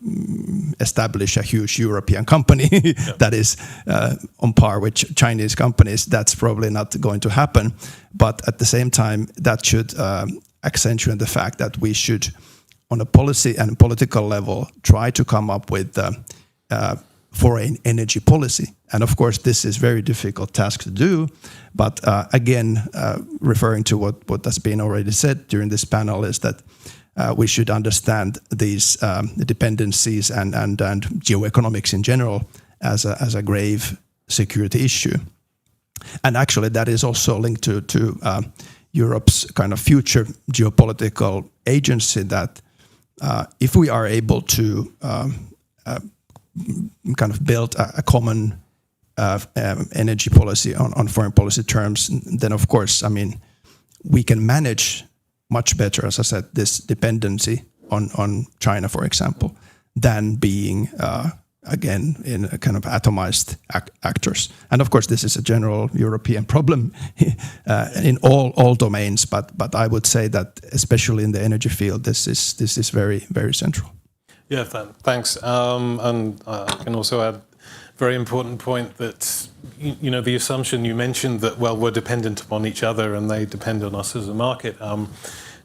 establish a huge European company that is on par with Chinese companies. That's probably not going to happen. But at the same time, that should accentuate the fact that we should, on a policy and political level, try to come up with foreign energy policy. And of course, this is very difficult task to do. But again, referring to what has been already said during this panel, is that we should understand these dependencies and geoeconomics in general as a grave security issue. And actually, that is also linked to Europe's kind of future geopolitical agency, that if we are able to kind of build a common energy policy on foreign policy terms, then of course, I mean, we can manage much better, as I said, this dependency on China, for example, than being again in a kind of atomized actors. And of course, this is a general European problem in all domains. But I would say that especially in the energy field, this is very, very central. Yeah, thanks. And I can also add, very important point that, you know, the assumption you mentioned that, well, we're dependent upon each other and they depend on us as a market,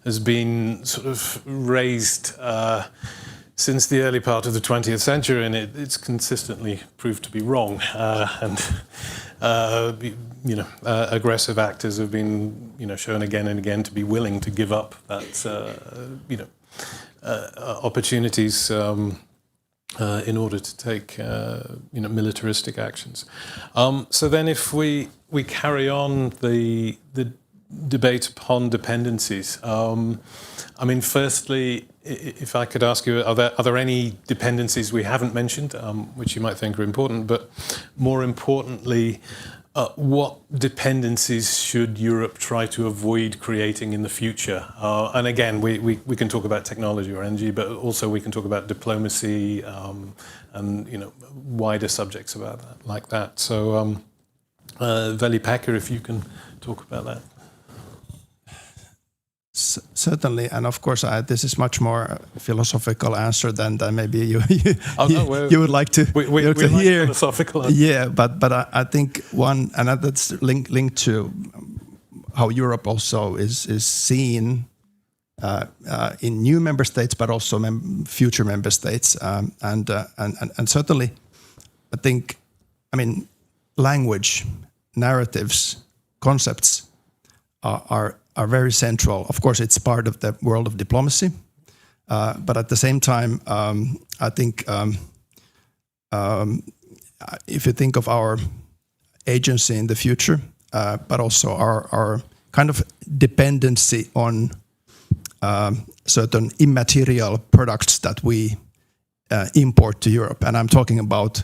has been sort of raised since the early part of the 20th century, and it's consistently proved to be wrong. Aggressive actors have been, shown again and again to be willing to give up that, opportunities in order to take, militaristic actions. So then, if we carry on the debate upon dependencies, I mean, firstly, if I could ask you, are there any dependencies we haven't mentioned, which you might think are important, but more importantly, what dependencies should Europe try to avoid creating in the future? And again, we can talk about technology or energy, but also we can talk about diplomacy and wider subjects about that, like that. So, Veli-Pekka, if you can talk about that. Certainly, and of course, this is much more philosophical answer than maybe you would like to, we to like hear. Philosophical answer. Yeah, but I think one, and that's linked to how Europe also is seen in new member states, but also future member states, and certainly, I think, I mean, language, narratives, concepts are very central. Of course, it's part of the world of diplomacy, but at the same time, I think if you think of our agency in the future, but also our kind of dependency on certain immaterial products that we import to Europe, and I'm talking about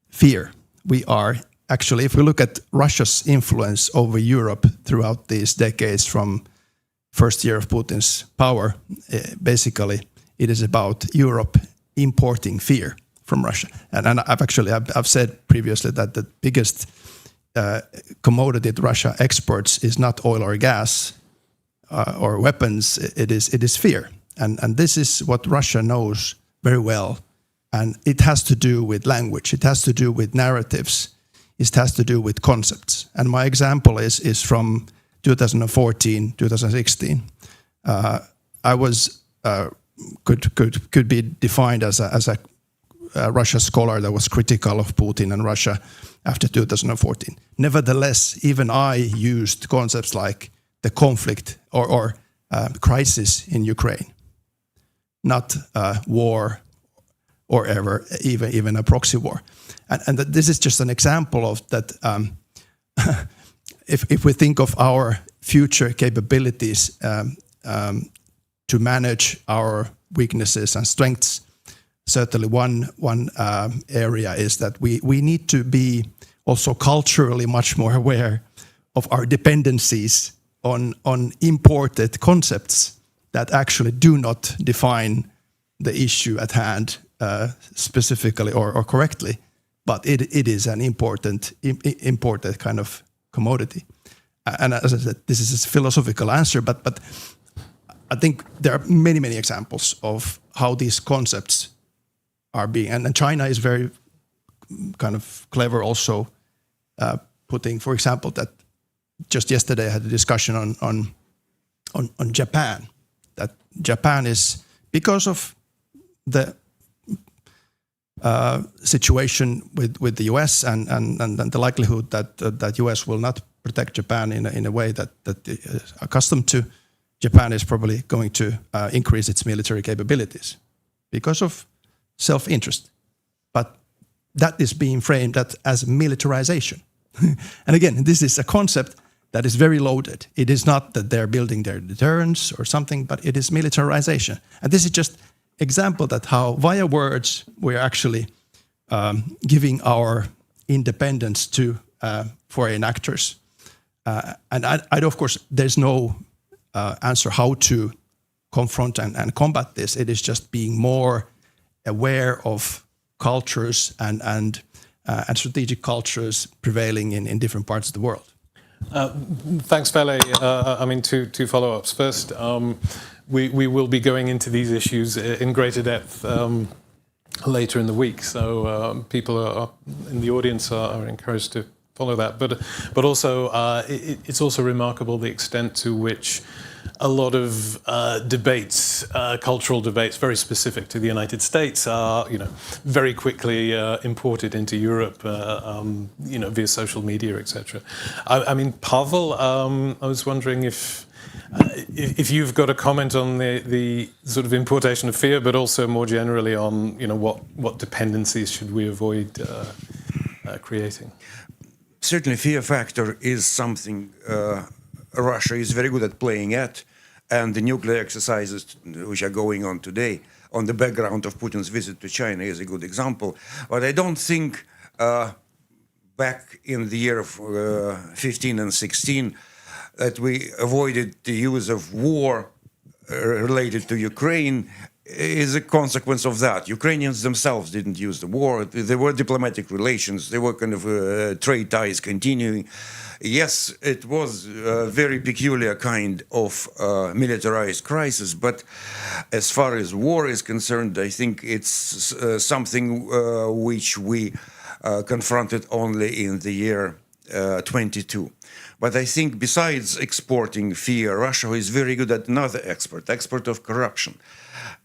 fear. We are actually, if we look at Russia's influence over Europe throughout these decades from first year of Putin's power, basically it is about Europe importing fear from Russia. And I've said previously that the biggest commodity that Russia exports is not oil or gas or weapons. It is fear, and this is what Russia knows very well. And it has to do with language. It has to do with narratives. It has to do with concepts. And my example is from 2014, 2016. I was could be defined as a Russia scholar that was critical of Putin and Russia after 2014. Nevertheless, even I used concepts like the conflict or crisis in Ukraine, not war or ever even a proxy war. And this is just an example of that. If we think of our future capabilities to manage our weaknesses and strengths, certainly one area is that we need to be also culturally much more aware of our dependencies on imported concepts that actually do not define the issue at hand specifically or correctly. But it is an imported kind of commodity. And as I said, this is a philosophical answer, but I think there are many examples of how these concepts are being, and China is very kind of clever also putting, for example, that just yesterday I had a discussion on Japan, that Japan is, because of the situation with the US and the likelihood that US will not protect Japan in a way that is accustomed to, Japan is probably going to increase its military capabilities because of self-interest. But that is being framed as militarization. And again, this is a concept that is very loaded. It is not that they're building their deterrence or something, but it is militarization. And this is just example that how via words we're actually giving our independence to foreign actors. And of course, there's no answer how to confront and combat this. It is just being more aware of cultures and strategic cultures prevailing in different parts of the world. Thanks, Veli. I mean, two follow-ups. First, we will be going into these issues in greater depth later in the week, so people in the audience are encouraged to follow that. But also, it's also remarkable the extent to which a lot of debates, cultural debates, very specific to the United States, are very quickly imported into Europe, via social media, etc. I mean, Pavel, I was wondering if you've got a comment on the sort of importation of fear, but also more generally on what dependencies should we avoid creating. Certainly, fear factor is something Russia is very good at playing at, and the nuclear exercises which are going on today on the background of Putin's visit to China is a good example. But I don't think back in the year of 15 and 16 that we avoided the use of war related to Ukraine is a consequence of that. Ukrainians themselves didn't use the war. There were diplomatic relations. There were kind of trade ties continuing. Yes, it was a very peculiar kind of militarized crisis, but as far as war is concerned, I think it's something which we confronted only in the year 22. But I think besides exporting fear, Russia is very good at another export of corruption.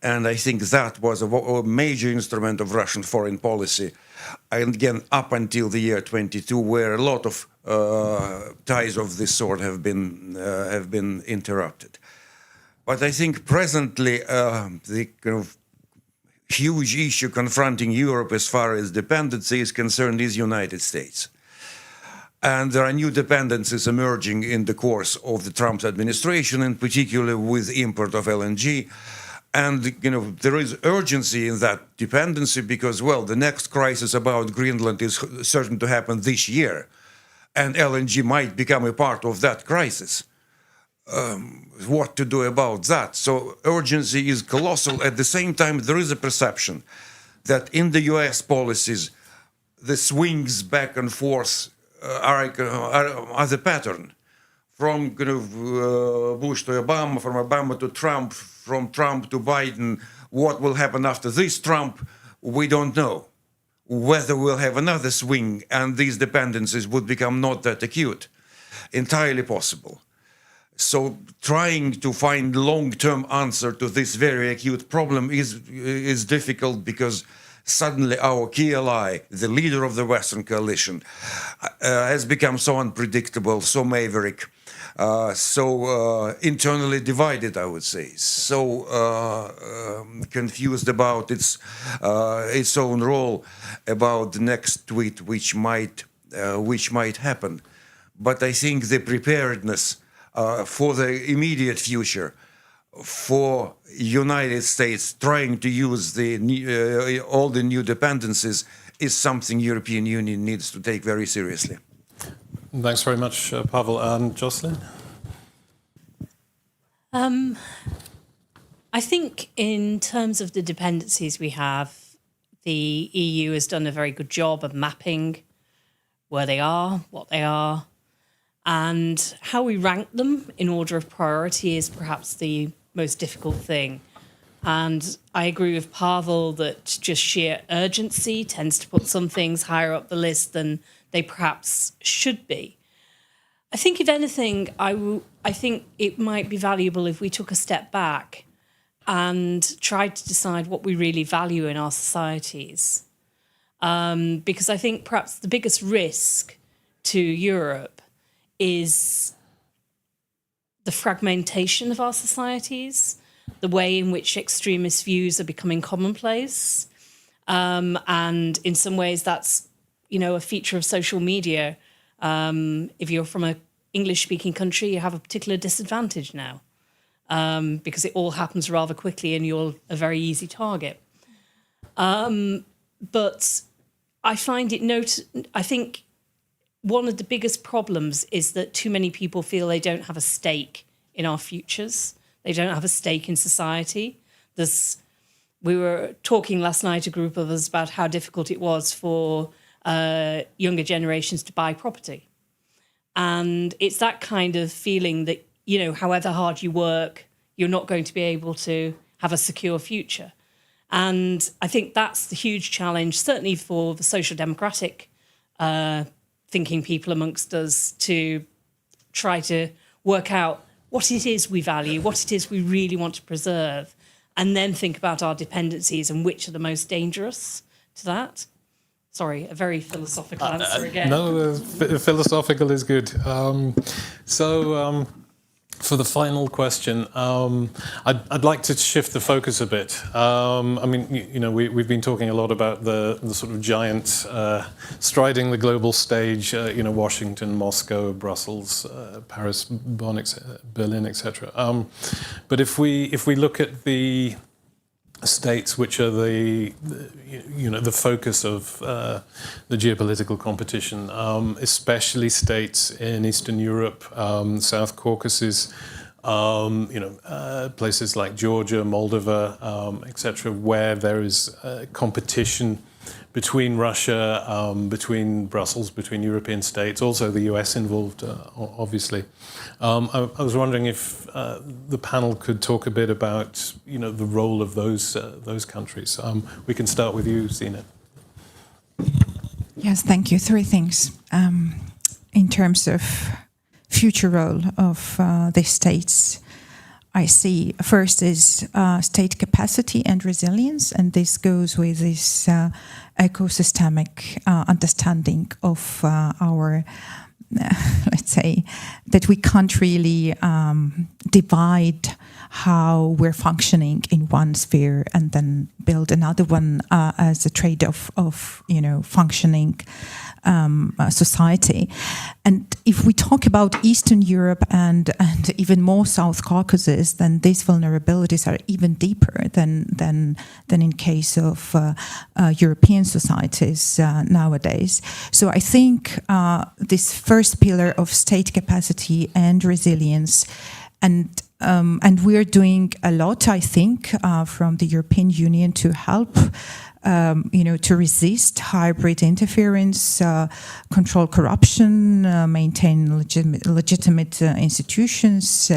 And I think that was a major instrument of Russian foreign policy, and again, up until the year 22, where a lot of ties of this sort have been interrupted. But I think presently the kind of huge issue confronting Europe as far as dependency is concerned is United States. And there are new dependencies emerging in the course of the Trump administration, in particular with import of LNG. And there is urgency in that dependency because, well, the next crisis about Greenland is certain to happen this year, and LNG might become a part of that crisis. What to do about that? So urgency is colossal. At the same time, there is a perception that in the US policies, the swings back and forth are the pattern. From Bush to Obama, from Obama to Trump, from Trump to Biden. What will happen after this Trump, we don't know. Whether we'll have another swing and these dependencies would become not that acute. Entirely possible. So trying to find long-term answer to this very acute problem is difficult because suddenly our key ally, the leader of the Western coalition, has become so unpredictable, so maverick, so internally divided, I would say, so confused about its own role, about the next tweet which might happen. But I think the preparedness for the immediate future, for United States trying to use all the new dependencies is something European Union needs to take very seriously. Thanks very much, Pavel. And Jocelyn? I think in terms of the dependencies we have, the EU has done a very good job of mapping where they are, what they are, and how we rank them in order of priority is perhaps the most difficult thing. And I agree with Pavel that just sheer urgency tends to put some things higher up the list than they perhaps should be. I think, if anything, I think it might be valuable if we took a step back and tried to decide what we really value in our societies. because I think perhaps the biggest risk to Europe is the fragmentation of our societies, the way in which extremist views are becoming commonplace. And in some ways, that's, a feature of social media. If you're from an English-speaking country, you have a particular disadvantage now because it all happens rather quickly and you're a very easy target. But I find I think one of the biggest problems is that too many people feel they don't have a stake in our futures. They don't have a stake in society. We were talking last night, a group of us, about how difficult it was for younger generations to buy property. And it's that kind of feeling that, however hard you work, you're not going to be able to have a secure future. And I think that's the huge challenge, certainly for the social democratic thinking people amongst us, to try to work out what it is we value, what it is we really want to preserve, and then think about our dependencies and which are the most dangerous to that. Sorry, a very philosophical answer again. No, philosophical is good. For the final question, I'd like to shift the focus a bit. We've been talking a lot about the sort of giants striding the global stage, Washington, Moscow, Brussels, Paris, Berlin, etc. But if we look at the states which are the focus of the geopolitical competition, especially states in Eastern Europe, South Caucasus, places like Georgia, Moldova, etc., where there is competition between Russia, between Brussels, between European states, also the US involved, obviously. I was wondering if the panel could talk a bit about, the role of those countries. We can start with you, Zina. Yes, thank you. Three things. In terms of future role of the states, I see first is state capacity and resilience, and this goes with this ecosystemic understanding of our, let's say, that we can't really divide how we're functioning in one sphere and then build another one as a trade-off of, functioning society. And if we talk about Eastern Europe and even more South Caucasus, then these vulnerabilities are even deeper than in case of European societies nowadays. So I think this first pillar of state capacity and resilience, and we're doing a lot, I think, from the European Union to help to resist hybrid interference, control corruption, maintain legitimate institutions,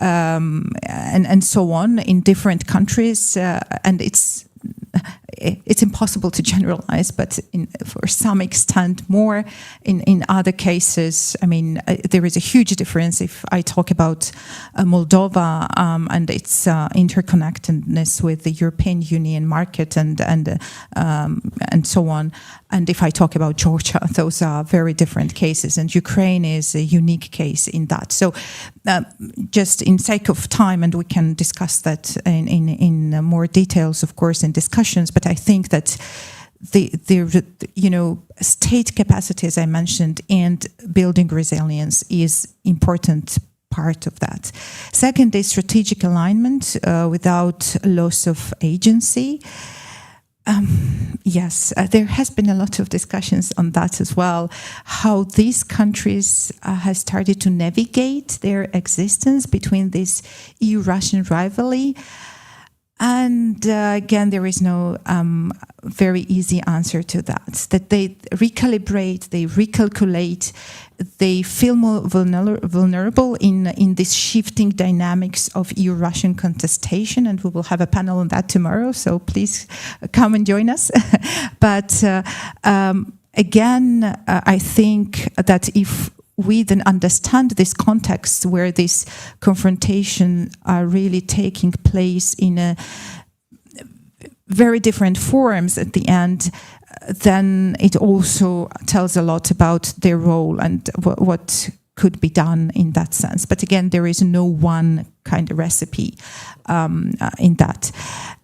and so on in different countries. And it's impossible to generalize, but for some extent more in other cases. I mean, there is a huge difference if I talk about Moldova and its interconnectedness with the European Union market and so on. And if I talk about Georgia, those are very different cases, and Ukraine is a unique case in that. So just in sake of time, and we can discuss that in more details, of course, in discussions, but I think that the state capacity, as I mentioned, and building resilience is important part of that. Second is strategic alignment without loss of agency. Yes, there has been a lot of discussions on that as well, how these countries have started to navigate their existence between this EU-Russian rivalry. And again, there is no very easy answer to that. That they recalibrate, they recalculate, they feel more vulnerable in this shifting dynamics of EU-Russian contestation, and we will have a panel on that tomorrow, so please come and join us. But again, I think that if we then understand this context where this confrontation are really taking place in a very different forms at the end, then it also tells a lot about their role and what could be done in that sense. But again, there is no one kind of recipe in that.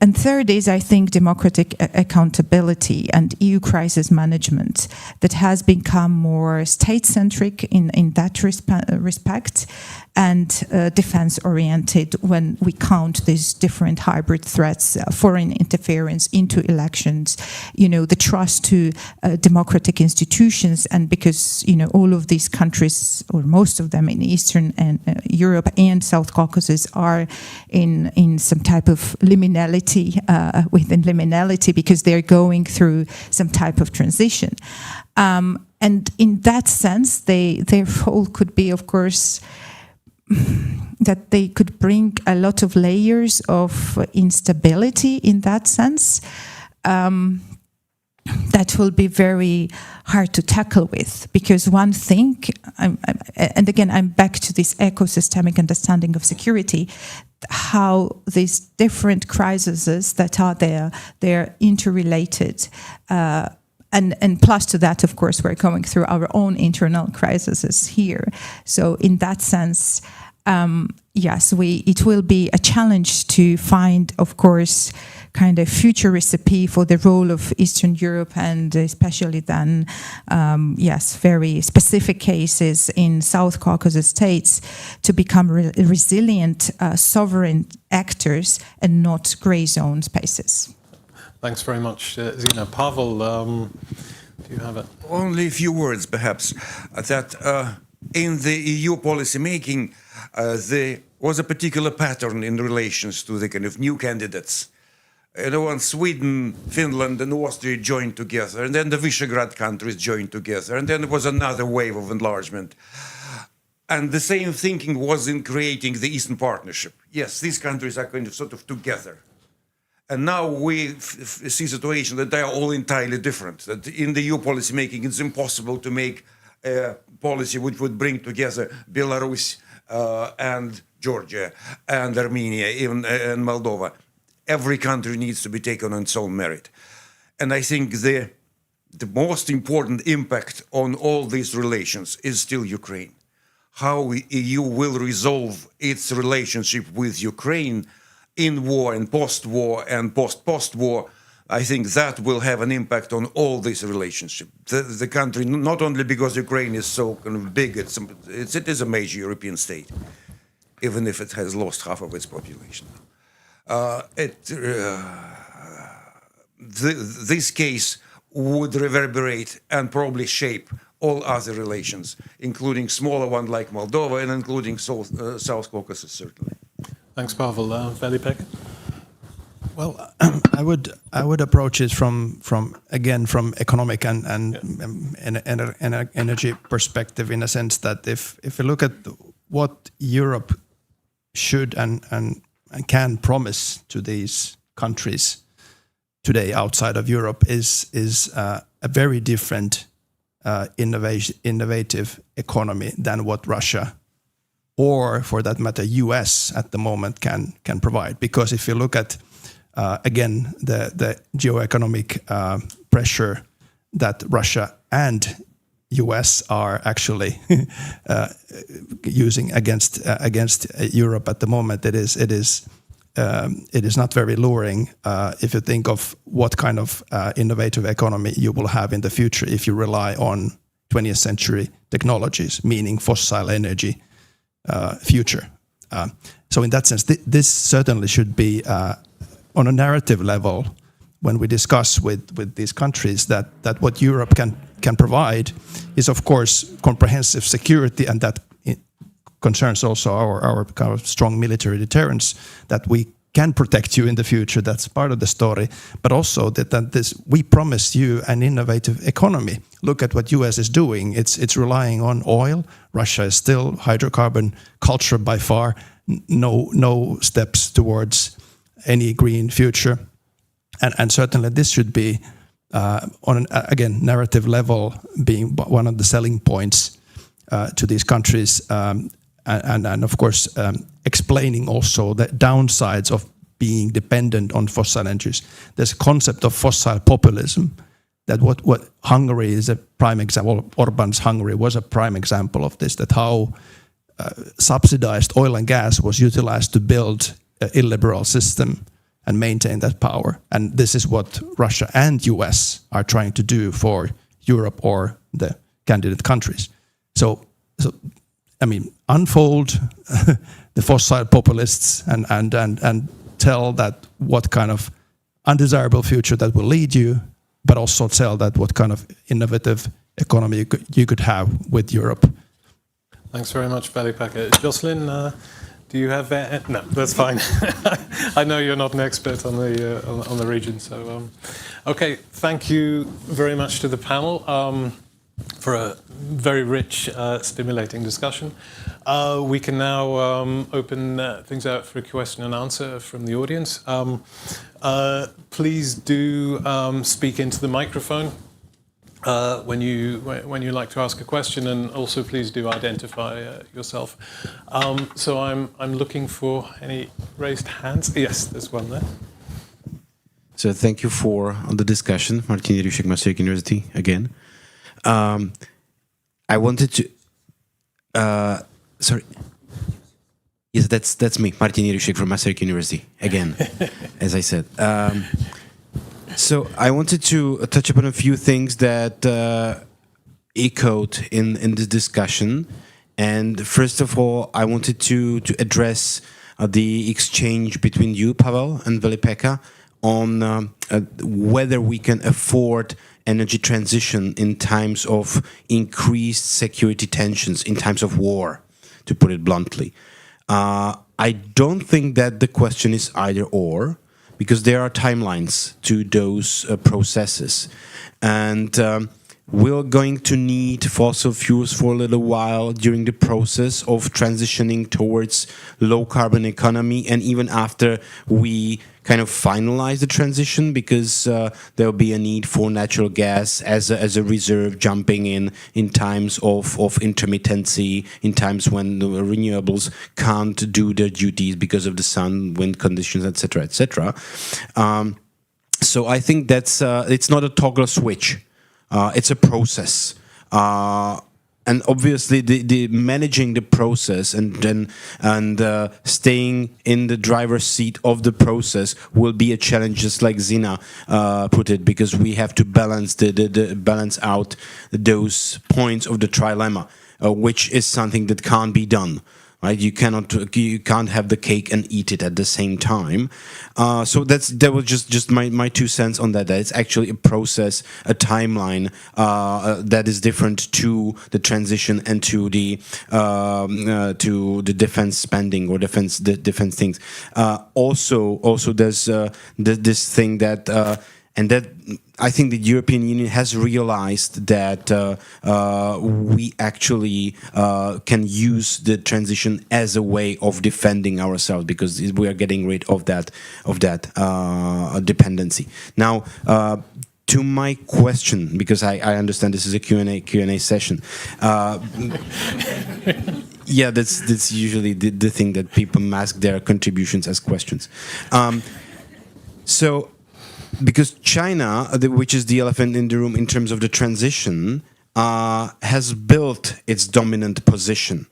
And third is, I think, democratic accountability and EU crisis management that has become more state-centric in that respect, and defense-oriented when we count these different hybrid threats, foreign interference into elections, the trust to democratic institutions, and because, all of these countries, or most of them in Eastern and Europe and South Caucasus are in some type of liminality, within liminality, because they're going through some type of transition. And in that sense, their role could be, of course, that they could bring a lot of layers of instability in that sense. That will be very hard to tackle with, because one thing, and again, I'm back to this ecosystemic understanding of security, how these different crises that are there, they're interrelated. And plus to that, of course, we're going through our own internal crises here. So in that sense, yes, it will be a challenge to find, of course, kind of future recipe for the role of Eastern Europe, and especially then, yes, very specific cases in South Caucasus states to become resilient, sovereign actors and not grey zone spaces. Thanks very much, Zina. Pavel, do you have it? Only a few words, perhaps, that in the EU policy making, there was a particular pattern in relations to the kind of new candidates. When Sweden, Finland and Austria joined together, and then the Visegrad countries joined together, and then there was another wave of enlargement. And the same thinking was in creating the Eastern Partnership. Yes, these countries are kind of sort of together. And now we see a situation that they are all entirely different. That in the EU policy making, it's impossible to make a policy which would bring together Belarus and Georgia and Armenia, even and Moldova. Every country needs to be taken on its own merit. And I think the most important impact on all these relations is still Ukraine. How EU will resolve its relationship with Ukraine in war and post-war and post-war, I think that will have an impact on all this relationship. The country, not only because Ukraine is so kind of big, it is a major European state, even if it has lost half of its population. This case would reverberate and probably shape all other relations, including smaller ones like Moldova and including South Caucasus, certainly. Thanks, Pavel. Veli-Pekka? Well, I would approach it from economic and energy perspective, in a sense that if you look at what Europe should and can promise to these countries today outside of Europe is a very different innovative economy than what Russia, or for that matter US at the moment, can provide. Because if you look at again the geoeconomic pressure that Russia and US are actually using against Europe at the moment, it is not very luring if you think of what kind of innovative economy you will have in the future if you rely on 20th century technologies, meaning fossil energy future. So in that sense, this certainly should be on a narrative level when we discuss with these countries that what Europe can provide is, of course, comprehensive security, and that concerns also our kind of strong military deterrence, that we can protect you in the future. That's part of the story. But also that we promise you an innovative economy. Look at what US is doing. It's relying on oil. Russia is still hydrocarbon culture by far. No steps towards any green future. And certainly this should be, on an, again, narrative level, being one of the selling points to these countries. And of course, explaining also the downsides of being dependent on fossil energies. There's a concept of fossil populism that what Hungary is a prime example. Orban's Hungary was a prime example of this. That how subsidized oil and gas was utilized to build an illiberal system and maintain that power. And this is what Russia and US are trying to do for Europe or the candidate countries. So I mean, unfold the fossil populists and tell that what kind of undesirable future that will lead you, but also tell that what kind of innovative economy you could have with Europe. Thanks very much, Veli-Pekka. Jocelyn, do you have... no, that's fine. I know you're not an expert on the region, so... okay, thank you very much to the panel for a very rich, stimulating discussion. We can now open things out for a question and answer from the audience. Please do speak into the microphone when you like to ask a question, and also please do identify yourself. So I'm looking for any raised hands. Yes, there's one there. So thank you for the discussion, Martin Jerušek, Maastricht University again. I wanted to. Sorry. Yes, that's me, Martin Jerušek from Maastricht University again, as I said. So I wanted to touch upon a few things that echoed in this discussion, and first of all, I wanted to address the exchange between you, Pavel, and Veli-Pekka on whether we can afford energy transition in times of increased security tensions, in times of war, to put it bluntly. I don't think that the question is either or, because there are timelines to those processes. And we're going to need fossil fuels for a little while during the process of transitioning towards low-carbon economy, and even after we kind of finalize the transition, because there'll be a need for natural gas as a reserve jumping in times of intermittency, in times when the renewables can't do their duties because of the sun, wind conditions, etc., etc. So I think that's it's not a toggle switch. It's a process. And obviously, the managing the process and staying in the driver's seat of the process will be a challenge, just like Zina put it, because we have to balance balance out those points of the trilemma, which is something that can't be done. Right? You can't have the cake and eat it at the same time. So that was just my 2 cents on that. That it's actually a process, a timeline that is different to the transition and to the defense spending or defense things. Also there's this thing that. And that I think the European Union has realized that we actually can use the transition as a way of defending ourselves, because we are getting rid of that dependency. Now, to my question, because I understand this is a Q&A session. Yeah, that's usually the thing that people mask their contributions as questions. So. Because China, which is the elephant in the room in terms of the transition, has built its dominant position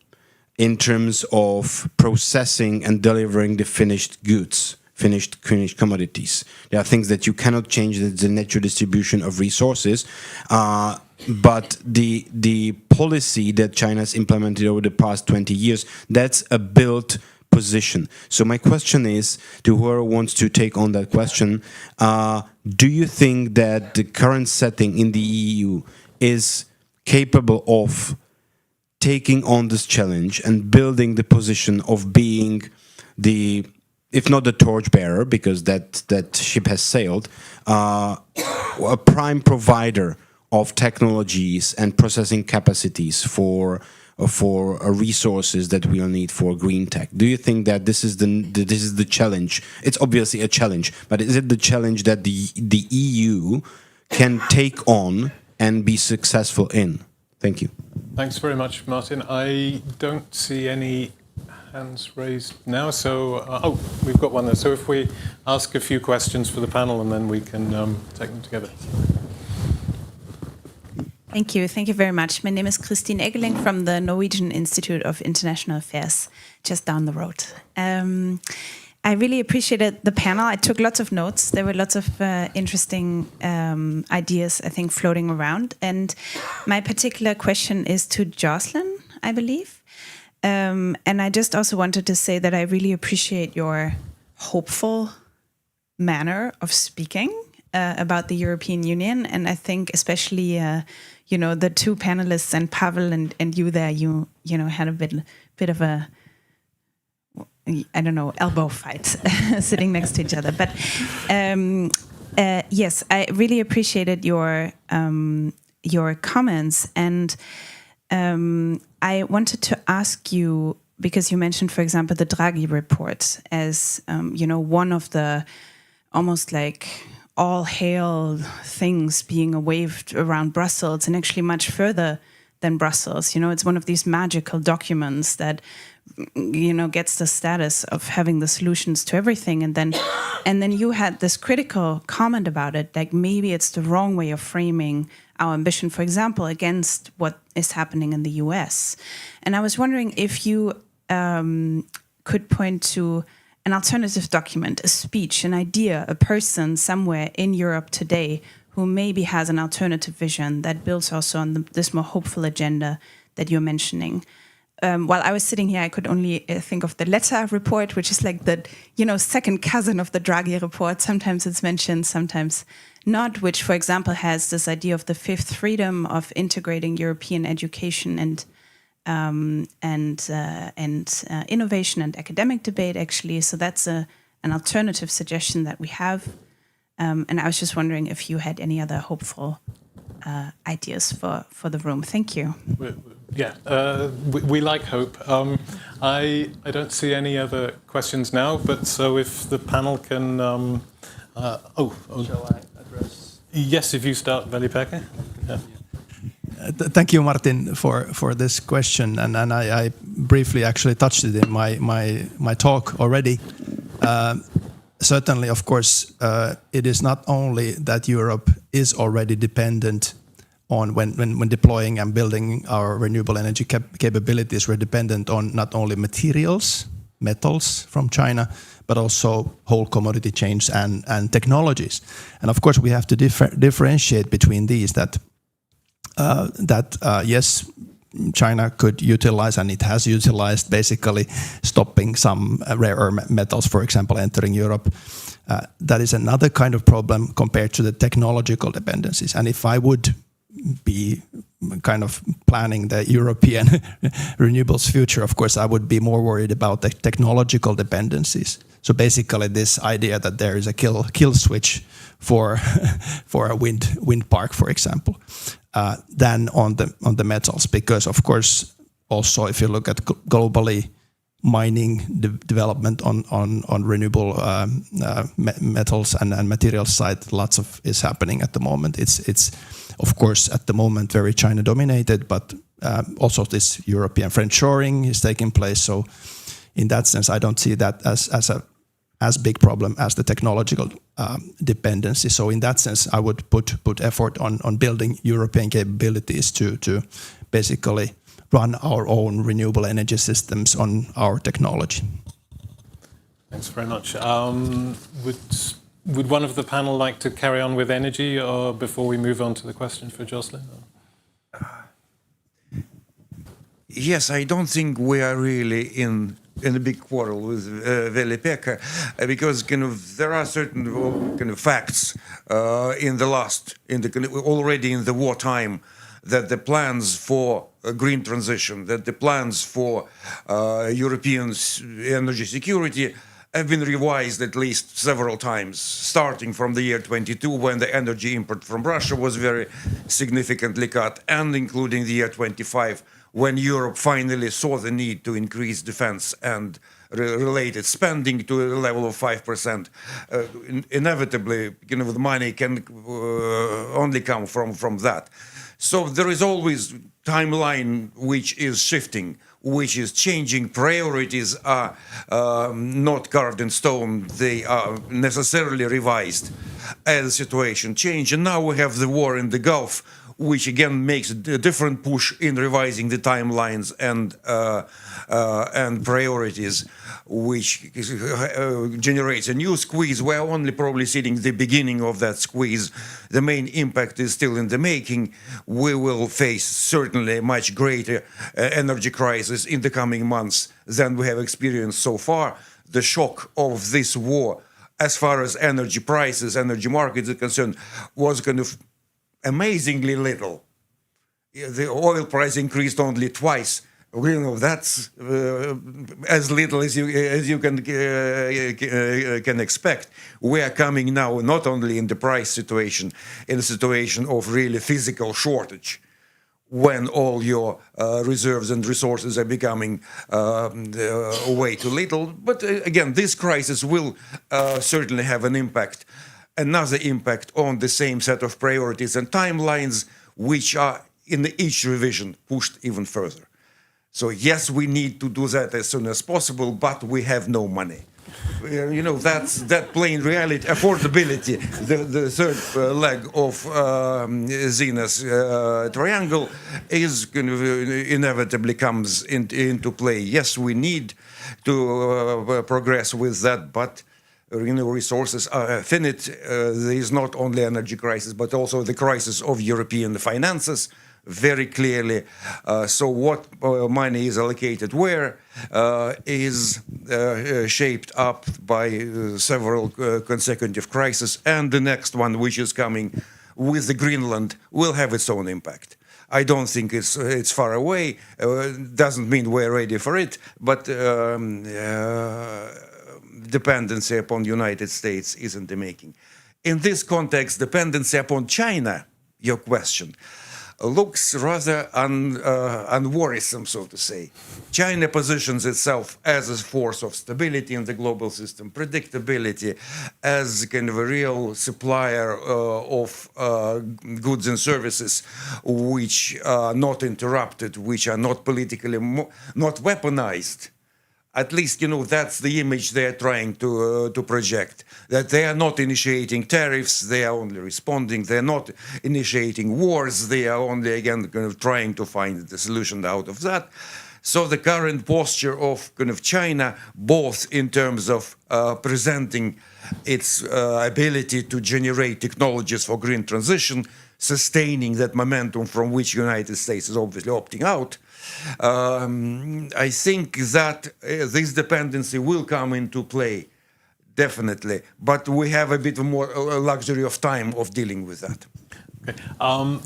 in terms of processing and delivering the finished goods, finished commodities. There are things that you cannot change, the natural distribution of resources, but the policy that China has implemented over the past 20 years, that's a built position. So my question is, to whoever wants to take on that question, do you think that the current setting in the EU is capable of taking on this challenge and building the position of being the, if not the torchbearer, because that ship has sailed, a prime provider of technologies and processing capacities for resources that we'll need for green tech? Do you think that this is the challenge? It's obviously a challenge, but is it the challenge that the EU can take on and be successful in? Thank you. Thanks very much, Martin. I don't see any hands raised now, so oh, we've got one there. So if we ask a few questions for the panel, and then we can take them together. Thank you. Thank you very much. My name is Christine Eggeling from the Norwegian Institute of International Affairs, just down the road. I really appreciated the panel. I took lots of notes. There were lots of interesting ideas, I think, floating around. And my particular question is to Jocelyn, I believe. And I just also wanted to say that I really appreciate your hopeful manner of speaking about the European Union. And I think especially, the two panelists and Pavel and you there, you had a bit of a, I don't know, elbow fight sitting next to each other. But yes, I really appreciated your comments. And I wanted to ask you, because you mentioned, for example, the Draghi report as, one of the almost like all hail things being waved around Brussels, and actually much further than Brussels. It's one of these magical documents that gets the status of having the solutions to everything. And then you had this critical comment about it, like maybe it's the wrong way of framing our ambition, for example, against what is happening in the US. And I was wondering if you could point to an alternative document, a speech, an idea, a person somewhere in Europe today who maybe has an alternative vision that builds also on this more hopeful agenda that you're mentioning. While I was sitting here, I could only think of the Letta report, which is like the second cousin of the Draghi report. Sometimes it's mentioned, sometimes not, which, for example, has this idea of the fifth freedom of integrating European education and innovation and academic debate, actually. So that's an alternative suggestion that we have. And I was just wondering if you had any other hopeful ideas for the room. Thank you. We like hope. I don't see any other questions now, but so if the panel can... Shall I address? Yes, if you start, Veli-Pekka. Yeah. Thank you, Martin, for this question, and I briefly actually touched it in my talk already. Certainly, of course, it is not only that Europe is already dependent on when deploying and building our renewable energy capabilities, we're dependent on not only metals from China, but also whole commodity chains and technologies. And of course, we have to differentiate between these that yes, China could utilize, and it has utilized, basically stopping some rare earth metals, for example, entering Europe. That is another kind of problem compared to the technological dependencies. And if I would be kind of planning the European renewables future, of course, I would be more worried about the technological dependencies. So basically this idea that there is a kill switch for a wind park, for example, than on the metals, because of course also if you look at globally mining development on renewable metals and materials side, lots of is happening at the moment. It's of course at the moment very China dominated, but also this European friendshoring is taking place. So in that sense, I don't see that as big problem as the technological dependency. So in that sense, I would put effort on building European capabilities to basically run our own renewable energy systems on our technology. Thanks very much. Would one of the panel like to carry on with energy, or before we move on to the question for Jocelyn? Yes, I don't think we are really in a big quarrel with Veli-Pekka, because there are certain facts already in the wartime, that the plans for a green transition, that the plans for European energy security have been revised at least several times, starting from the year 22, when the energy import from Russia was very significantly cut, and including the year 25, when Europe finally saw the need to increase defense and related spending to a level of 5%. Inevitably, the money can only come from that. So there is always timeline which is shifting, which is changing. Priorities are not carved in stone. They are necessarily revised as the situation changes. And now we have the war in the Gulf, which again makes a different push in revising the timelines and priorities, which generates a new squeeze. We're only probably seeing the beginning of that squeeze. The main impact is still in the making. We will face certainly a much greater energy crisis in the coming months than we have experienced so far. The shock of this war, as far as energy prices, energy markets are concerned, was kind of amazingly little. The oil price increased only twice. You know, that's as little as you can expect. We are coming now not only in the price situation, in a situation of really physical shortage, when all your reserves and resources are becoming way too little. But again, this crisis will certainly have an impact, another impact on the same set of priorities and timelines, which are in each revision pushed even further. So yes, we need to do that as soon as possible, but we have no money. You know, that's that plain reality. Affordability, the third leg of Zina's triangle, is going to inevitably comes into play. Yes, we need to progress with that, but resources are finite. There is not only energy crisis, but also the crisis of European finances. Very clearly. So what money is allocated where is shaped up by several consecutive crises, and the next one, which is coming with the Greenland, will have its own impact. I don't think it's far away. Doesn't mean we're ready for it, but dependency upon the United States is in the making. In this context, dependency upon China, your question, looks rather unworrisome, so to say. China positions itself as a force of stability in the global system, predictability, as kind of a real supplier of goods and services which are not interrupted, which are not politically, not weaponized. At least, you know, that's the image they're trying to project, that they are not initiating tariffs, they are only responding, they're not initiating wars, they are only, again, kind of trying to find the solution out of that. So the current posture of kind of China, both in terms of presenting its ability to generate technologies for green transition, sustaining that momentum from which the United States is obviously opting out, I think that this dependency will come into play, definitely. But we have a bit more luxury of time of dealing with that. Okay.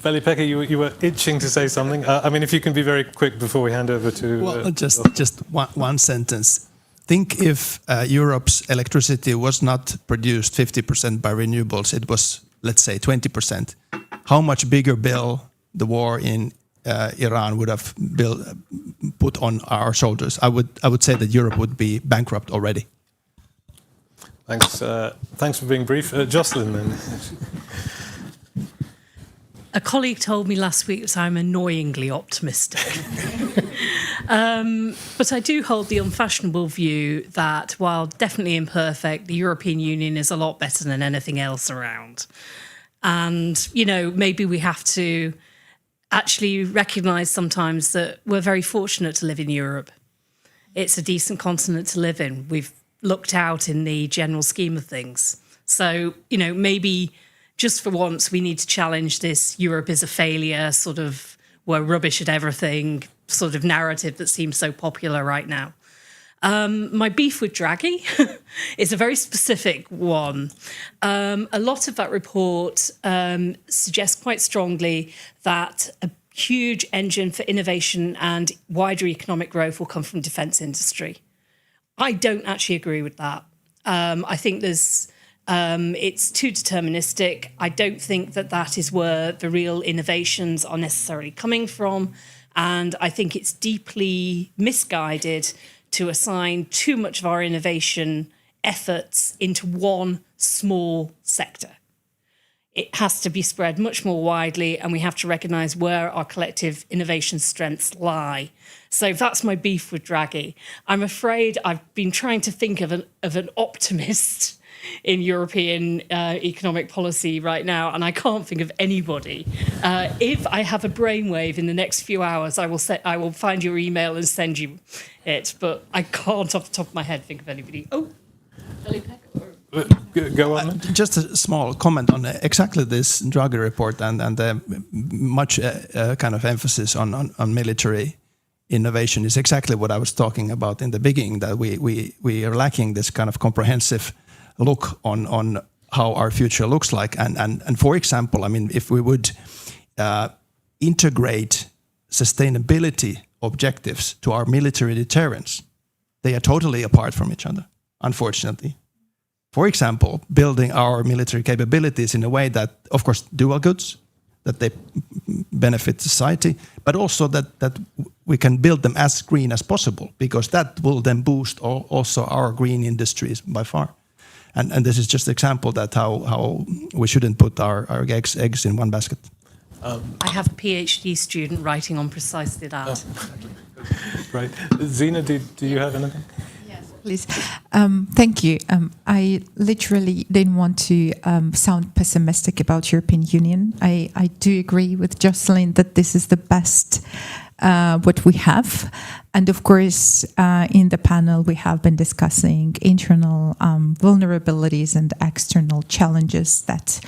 Veli-Pekka, you were itching to say something. I mean, if you can be very quick before we hand over to... Well, just one sentence. Think if Europe's electricity was not produced 50% by renewables, it was, let's say, 20%. How much bigger bill the war in Iran would have put on our shoulders? I would say that Europe would be bankrupt already. Thanks. Thanks for being brief. Jocelyn, then. A colleague told me last week that I'm annoyingly optimistic. But I do hold the unfashionable view that, while definitely imperfect, the European Union is a lot better than anything else around. And, you know, maybe we have to actually recognise sometimes that we're very fortunate to live in Europe. It's a decent continent to live in. We've looked out in the general scheme of things. So, you know, maybe just for once we need to challenge this Europe is a failure, sort of we're rubbish at everything sort of narrative that seems so popular right now. My beef with Draghi is a very specific one. A lot of that report suggests quite strongly that a huge engine for innovation and wider economic growth will come from defence industry. I don't actually agree with that. I think it's too deterministic. I don't think that is where the real innovations are necessarily coming from. And I think it's deeply misguided to assign too much of our innovation efforts into one small sector. It has to be spread much more widely, and we have to recognise where our collective innovation strengths lie. So that's my beef with Draghi. I'm afraid I've been trying to think of an optimist in European economic policy right now, and I can't think of anybody. If I have a brainwave in the next few hours, I will find your email and send you it. But I can't, off the top of my head, think of anybody. Oh, Ellie Peck. Go on. Just a small comment on exactly this Draghi report and much kind of emphasis on military innovation is exactly what I was talking about in the beginning, that we are lacking this kind of comprehensive look on how our future looks like. And for example, I mean, if we would integrate sustainability objectives to our military deterrence, they are totally apart from each other, unfortunately. For example, building our military capabilities in a way that, of course, dual goods, that they benefit society, but also that we can build them as green as possible, because that will then boost also our green industries by far. And this is just an example that how we shouldn't put our eggs in one basket. I have a PhD student writing on precisely that. Right. Zina, do you have anything? Please. Thank you. I literally didn't want to sound pessimistic about European Union. I do agree with Jocelyn that this is the best what we have. And of course, in the panel, we have been discussing internal vulnerabilities and external challenges that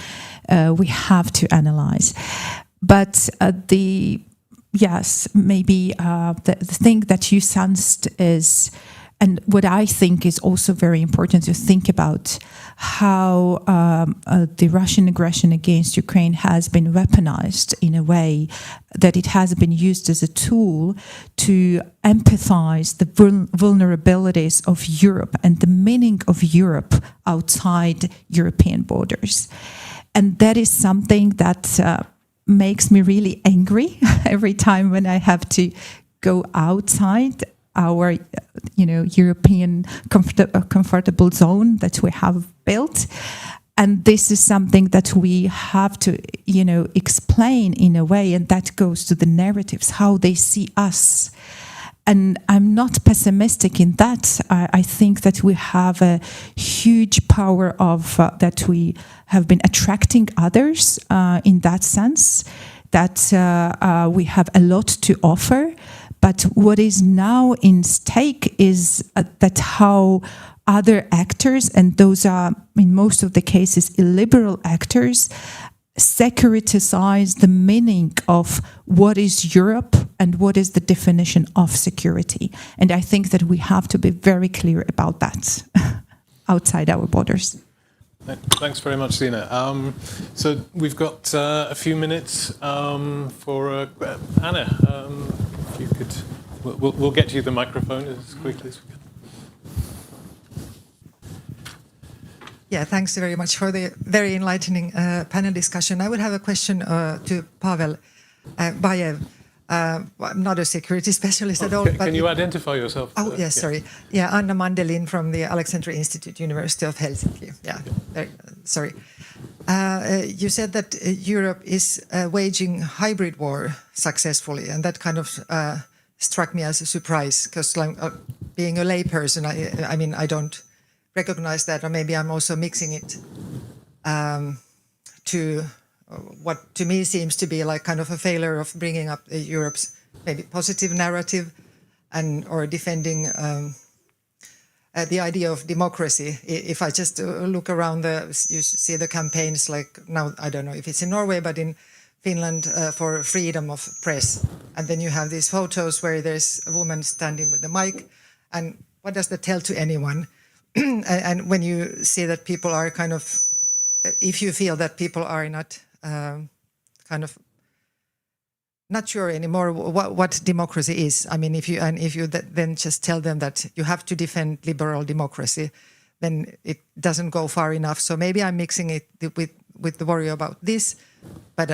we have to analyze. But maybe the thing that you sensed is, and what I think is also very important to think about, how the Russian aggression against Ukraine has been weaponized in a way that it has been used as a tool to empathize the vulnerabilities of Europe and the meaning of Europe outside European borders. And that is something that makes me really angry every time when I have to go outside our European comfortable zone that we have built. And this is something that we have to, explain in a way, and that goes to the narratives, how they see us. And I'm not pessimistic in that. I think that we have a huge power of that we have been attracting others in that sense, that we have a lot to offer. But what is now in stake is that how other actors, and those are in most of the cases illiberal actors, securitize the meaning of what is Europe and what is the definition of security. And I think that we have to be very clear about that outside our borders. Thanks very much, Zina. So we've got a few minutes for Anna. If you could, we'll get you the microphone as quickly as we can. Yeah, thanks very much for the very enlightening panel discussion. I would have a question to Pavel Bayev. I'm not a security specialist at all. Can you identify yourself? Oh, yes, sorry. Yeah, Anna Mandelin from the Alexandra Institute, University of Helsinki. Yeah, sorry. You said that Europe is waging hybrid war successfully, and that kind of struck me as a surprise, because being a layperson, I mean, I don't recognize that, or maybe I'm also mixing it to what to me seems to be like kind of a failure of bringing up Europe's maybe positive narrative or defending the idea of democracy. If I just look around, you see the campaigns like now, I don't know if it's in Norway, but in Finland for freedom of press. And then you have these photos where there's a woman standing with the mic. And what does that tell to anyone? And when you see that people are kind of, if you feel that people are not kind of not sure anymore what democracy is. I mean, if you then just tell them that you have to defend liberal democracy, then it doesn't go far enough. So maybe I'm mixing it with the worry about this, but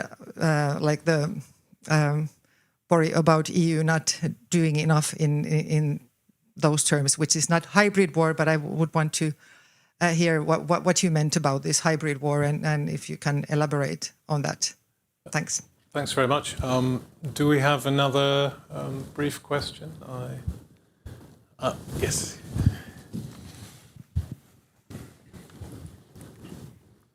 like the worry about EU not doing enough in those terms, which is not hybrid war, but I would want to hear what you meant about this hybrid war, and if you can elaborate on that. Thanks. Thanks very much. Do we have another brief question? Yes.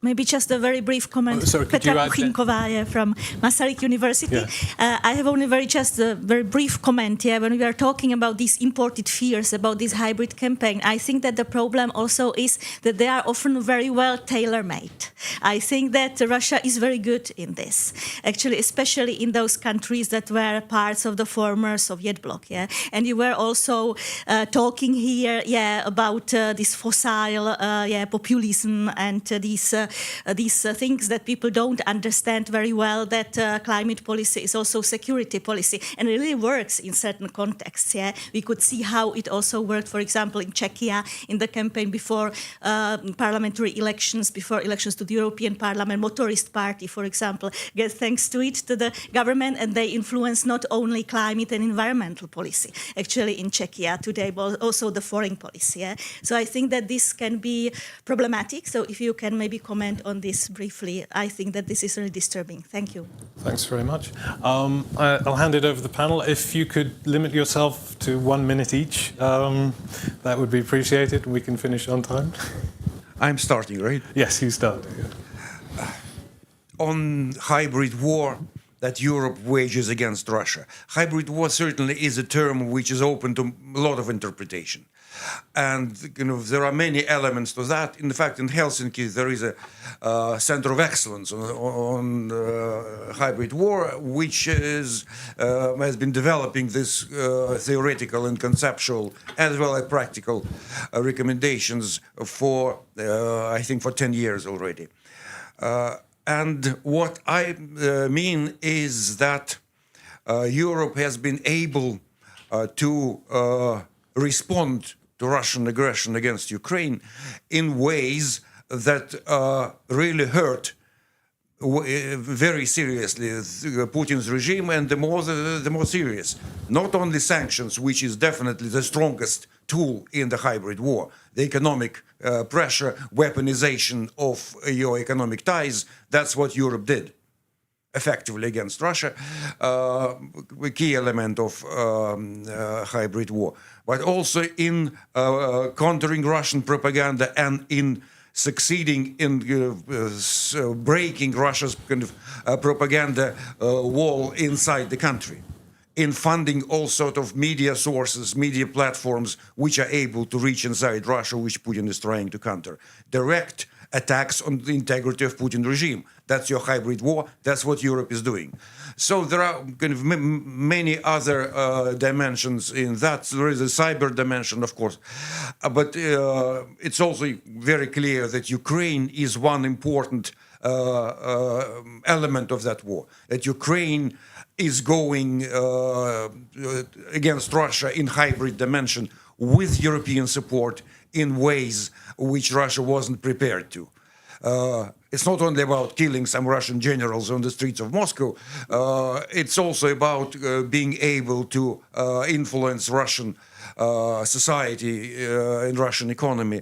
Maybe just a very brief comment. Sorry, could you Petra add that? Kuchinkova from Masaryk University. Yeah. I have only just a very brief comment. Yeah, when we are talking about these imported fears about this hybrid campaign, I think that the problem also is that they are often very well tailor-made. I think that Russia is very good in this, actually, especially in those countries that were parts of the former Soviet bloc. Yeah, and you were also talking here, about this fossil, populism and these things that people don't understand very well, that climate policy is also security policy, and it really works in certain contexts. Yeah, we could see how it also worked, for example, in Czechia, in the campaign before parliamentary elections, before elections to the European Parliament. Motorist Party, for example, get thanks to it to the government, and they influence not only climate and environmental policy, actually in Czechia today, but also the foreign policy. Yeah? So I think that this can be problematic. So if you can maybe comment on this briefly, I think that this is really disturbing. Thank you. Thanks very much. I'll hand it over to the panel. If you could limit yourself to 1 minute each, that would be appreciated. We can finish on time. I'm starting, right? Yes, you start. On hybrid war that Europe wages against Russia. Hybrid war certainly is a term which is open to a lot of interpretation. And there are many elements to that. In fact, in Helsinki, there is a center of excellence on hybrid war, which has been developing this theoretical and conceptual as well as practical recommendations for, I think, for 10 years already. And what I mean is that Europe has been able to respond to Russian aggression against Ukraine in ways that really hurt very seriously Putin's regime, and the more serious. Not only sanctions, which is definitely the strongest tool in the hybrid war, the economic pressure, weaponization of your economic ties, that's what Europe did effectively against Russia, a key element of hybrid war. But also in countering Russian propaganda and in succeeding in breaking Russia's kind of propaganda wall inside the country, in funding all sort of media sources, media platforms which are able to reach inside Russia, which Putin is trying to counter. Direct attacks on the integrity of Putin regime. That's your hybrid war. That's what Europe is doing. So there are kind of many other dimensions in that. There is a cyber dimension, of course. But it's also very clear that Ukraine is one important element of that war. That Ukraine is going against Russia in hybrid dimension with European support in ways which Russia wasn't prepared to. It's not only about killing some Russian generals on the streets of Moscow, it's also about being able to influence Russian society and Russian economy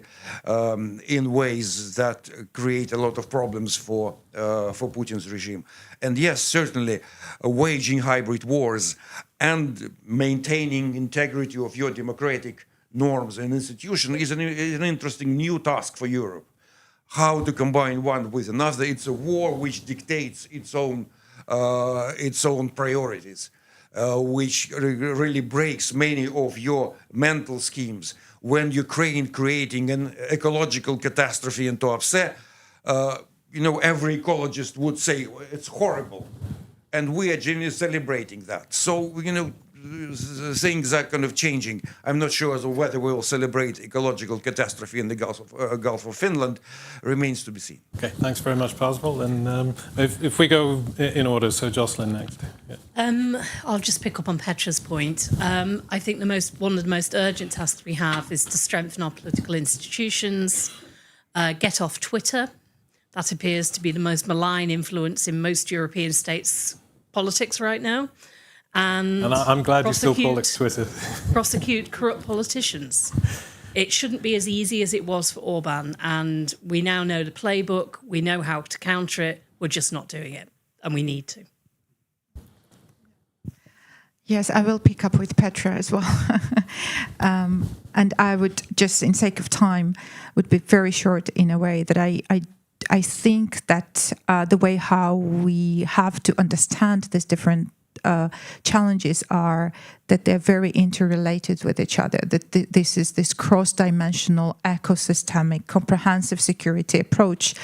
in ways that create a lot of problems for Putin's regime. And yes, certainly waging hybrid wars and maintaining integrity of your democratic norms and institutions is an interesting new task for Europe. How to combine one with another. It's a war which dictates its own priorities, which really breaks many of your mental schemes. When Ukraine creating an ecological catastrophe in Tuapse, every ecologist would say it's horrible, and we are genuinely celebrating that. So things are kind of changing. I'm not sure whether we will celebrate ecological catastrophe in the Gulf of Finland. Remains to be seen. Okay, thanks very much, Pavel. And if we go in order, so Jocelyn next. Yeah. I'll just pick up on Petra's point. I think one of the most urgent tasks we have is to strengthen our political institutions, get off Twitter. That appears to be the most malign influence in most European states' politics right now. And I'm glad you still call it Twitter. Prosecute corrupt politicians. It shouldn't be as easy as it was for Orban. And we now know the playbook. We know how to counter it. We're just not doing it. And we need to. Yes, I will pick up with Petra as well. And I would just, in sake of time, would be very short in a way that I think that the way how we have to understand these different challenges are that they're very interrelated with each other, that this is this cross-dimensional, ecosystemic, comprehensive security approach.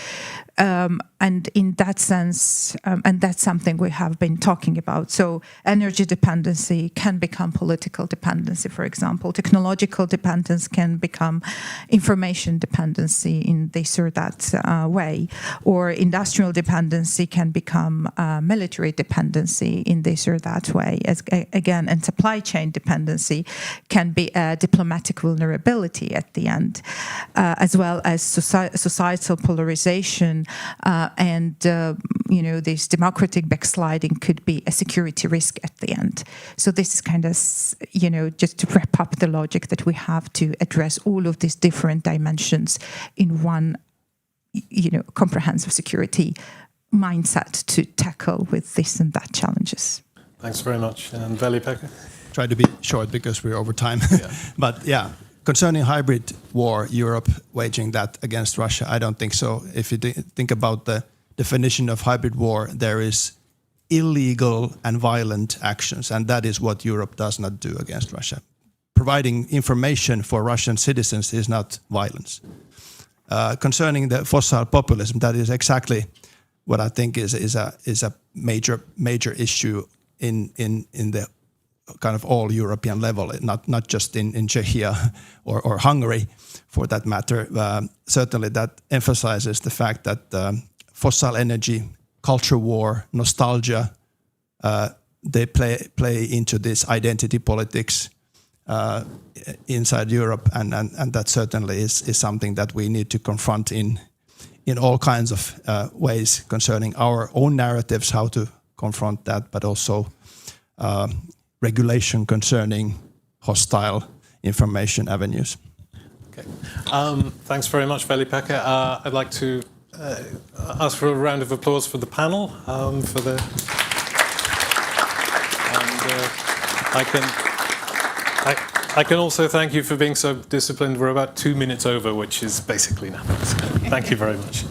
And in that sense, and that's something we have been talking about. So energy dependency can become political dependency, for example. Technological dependence can become information dependency in this or that way. Or industrial dependency can become military dependency in this or that way. Again, and supply chain dependency can be a diplomatic vulnerability at the end, as well as societal polarization and this democratic backsliding could be a security risk at the end. So this is kind of, just to wrap up the logic that we have to address all of these different dimensions in one, comprehensive security mindset to tackle with this and that challenges. Thanks very much. And Veli-Pekka? Try to be short because we're over time. Yeah. But yeah, concerning hybrid war, Europe waging that against Russia, I don't think so. If you think about the definition of hybrid war, there is illegal and violent actions, and that is what Europe does not do against Russia. Providing information for Russian citizens is not violence. Concerning the fossil populism, that is exactly what I think is a major issue in the kind of all European level, not just in Czechia or Hungary, for that matter. Certainly, that emphasizes the fact that fossil energy, culture war, nostalgia, they play into this identity politics inside Europe, and that certainly is something that we need to confront in all kinds of ways concerning our own narratives, how to confront that, but also regulation concerning hostile information avenues. Okay. Thanks very much, Veli-Pekka. I'd like to ask for a round of applause for the panel. I can also thank you for being so disciplined. We're about 2 minutes over, which is basically nothing. So thank you very much.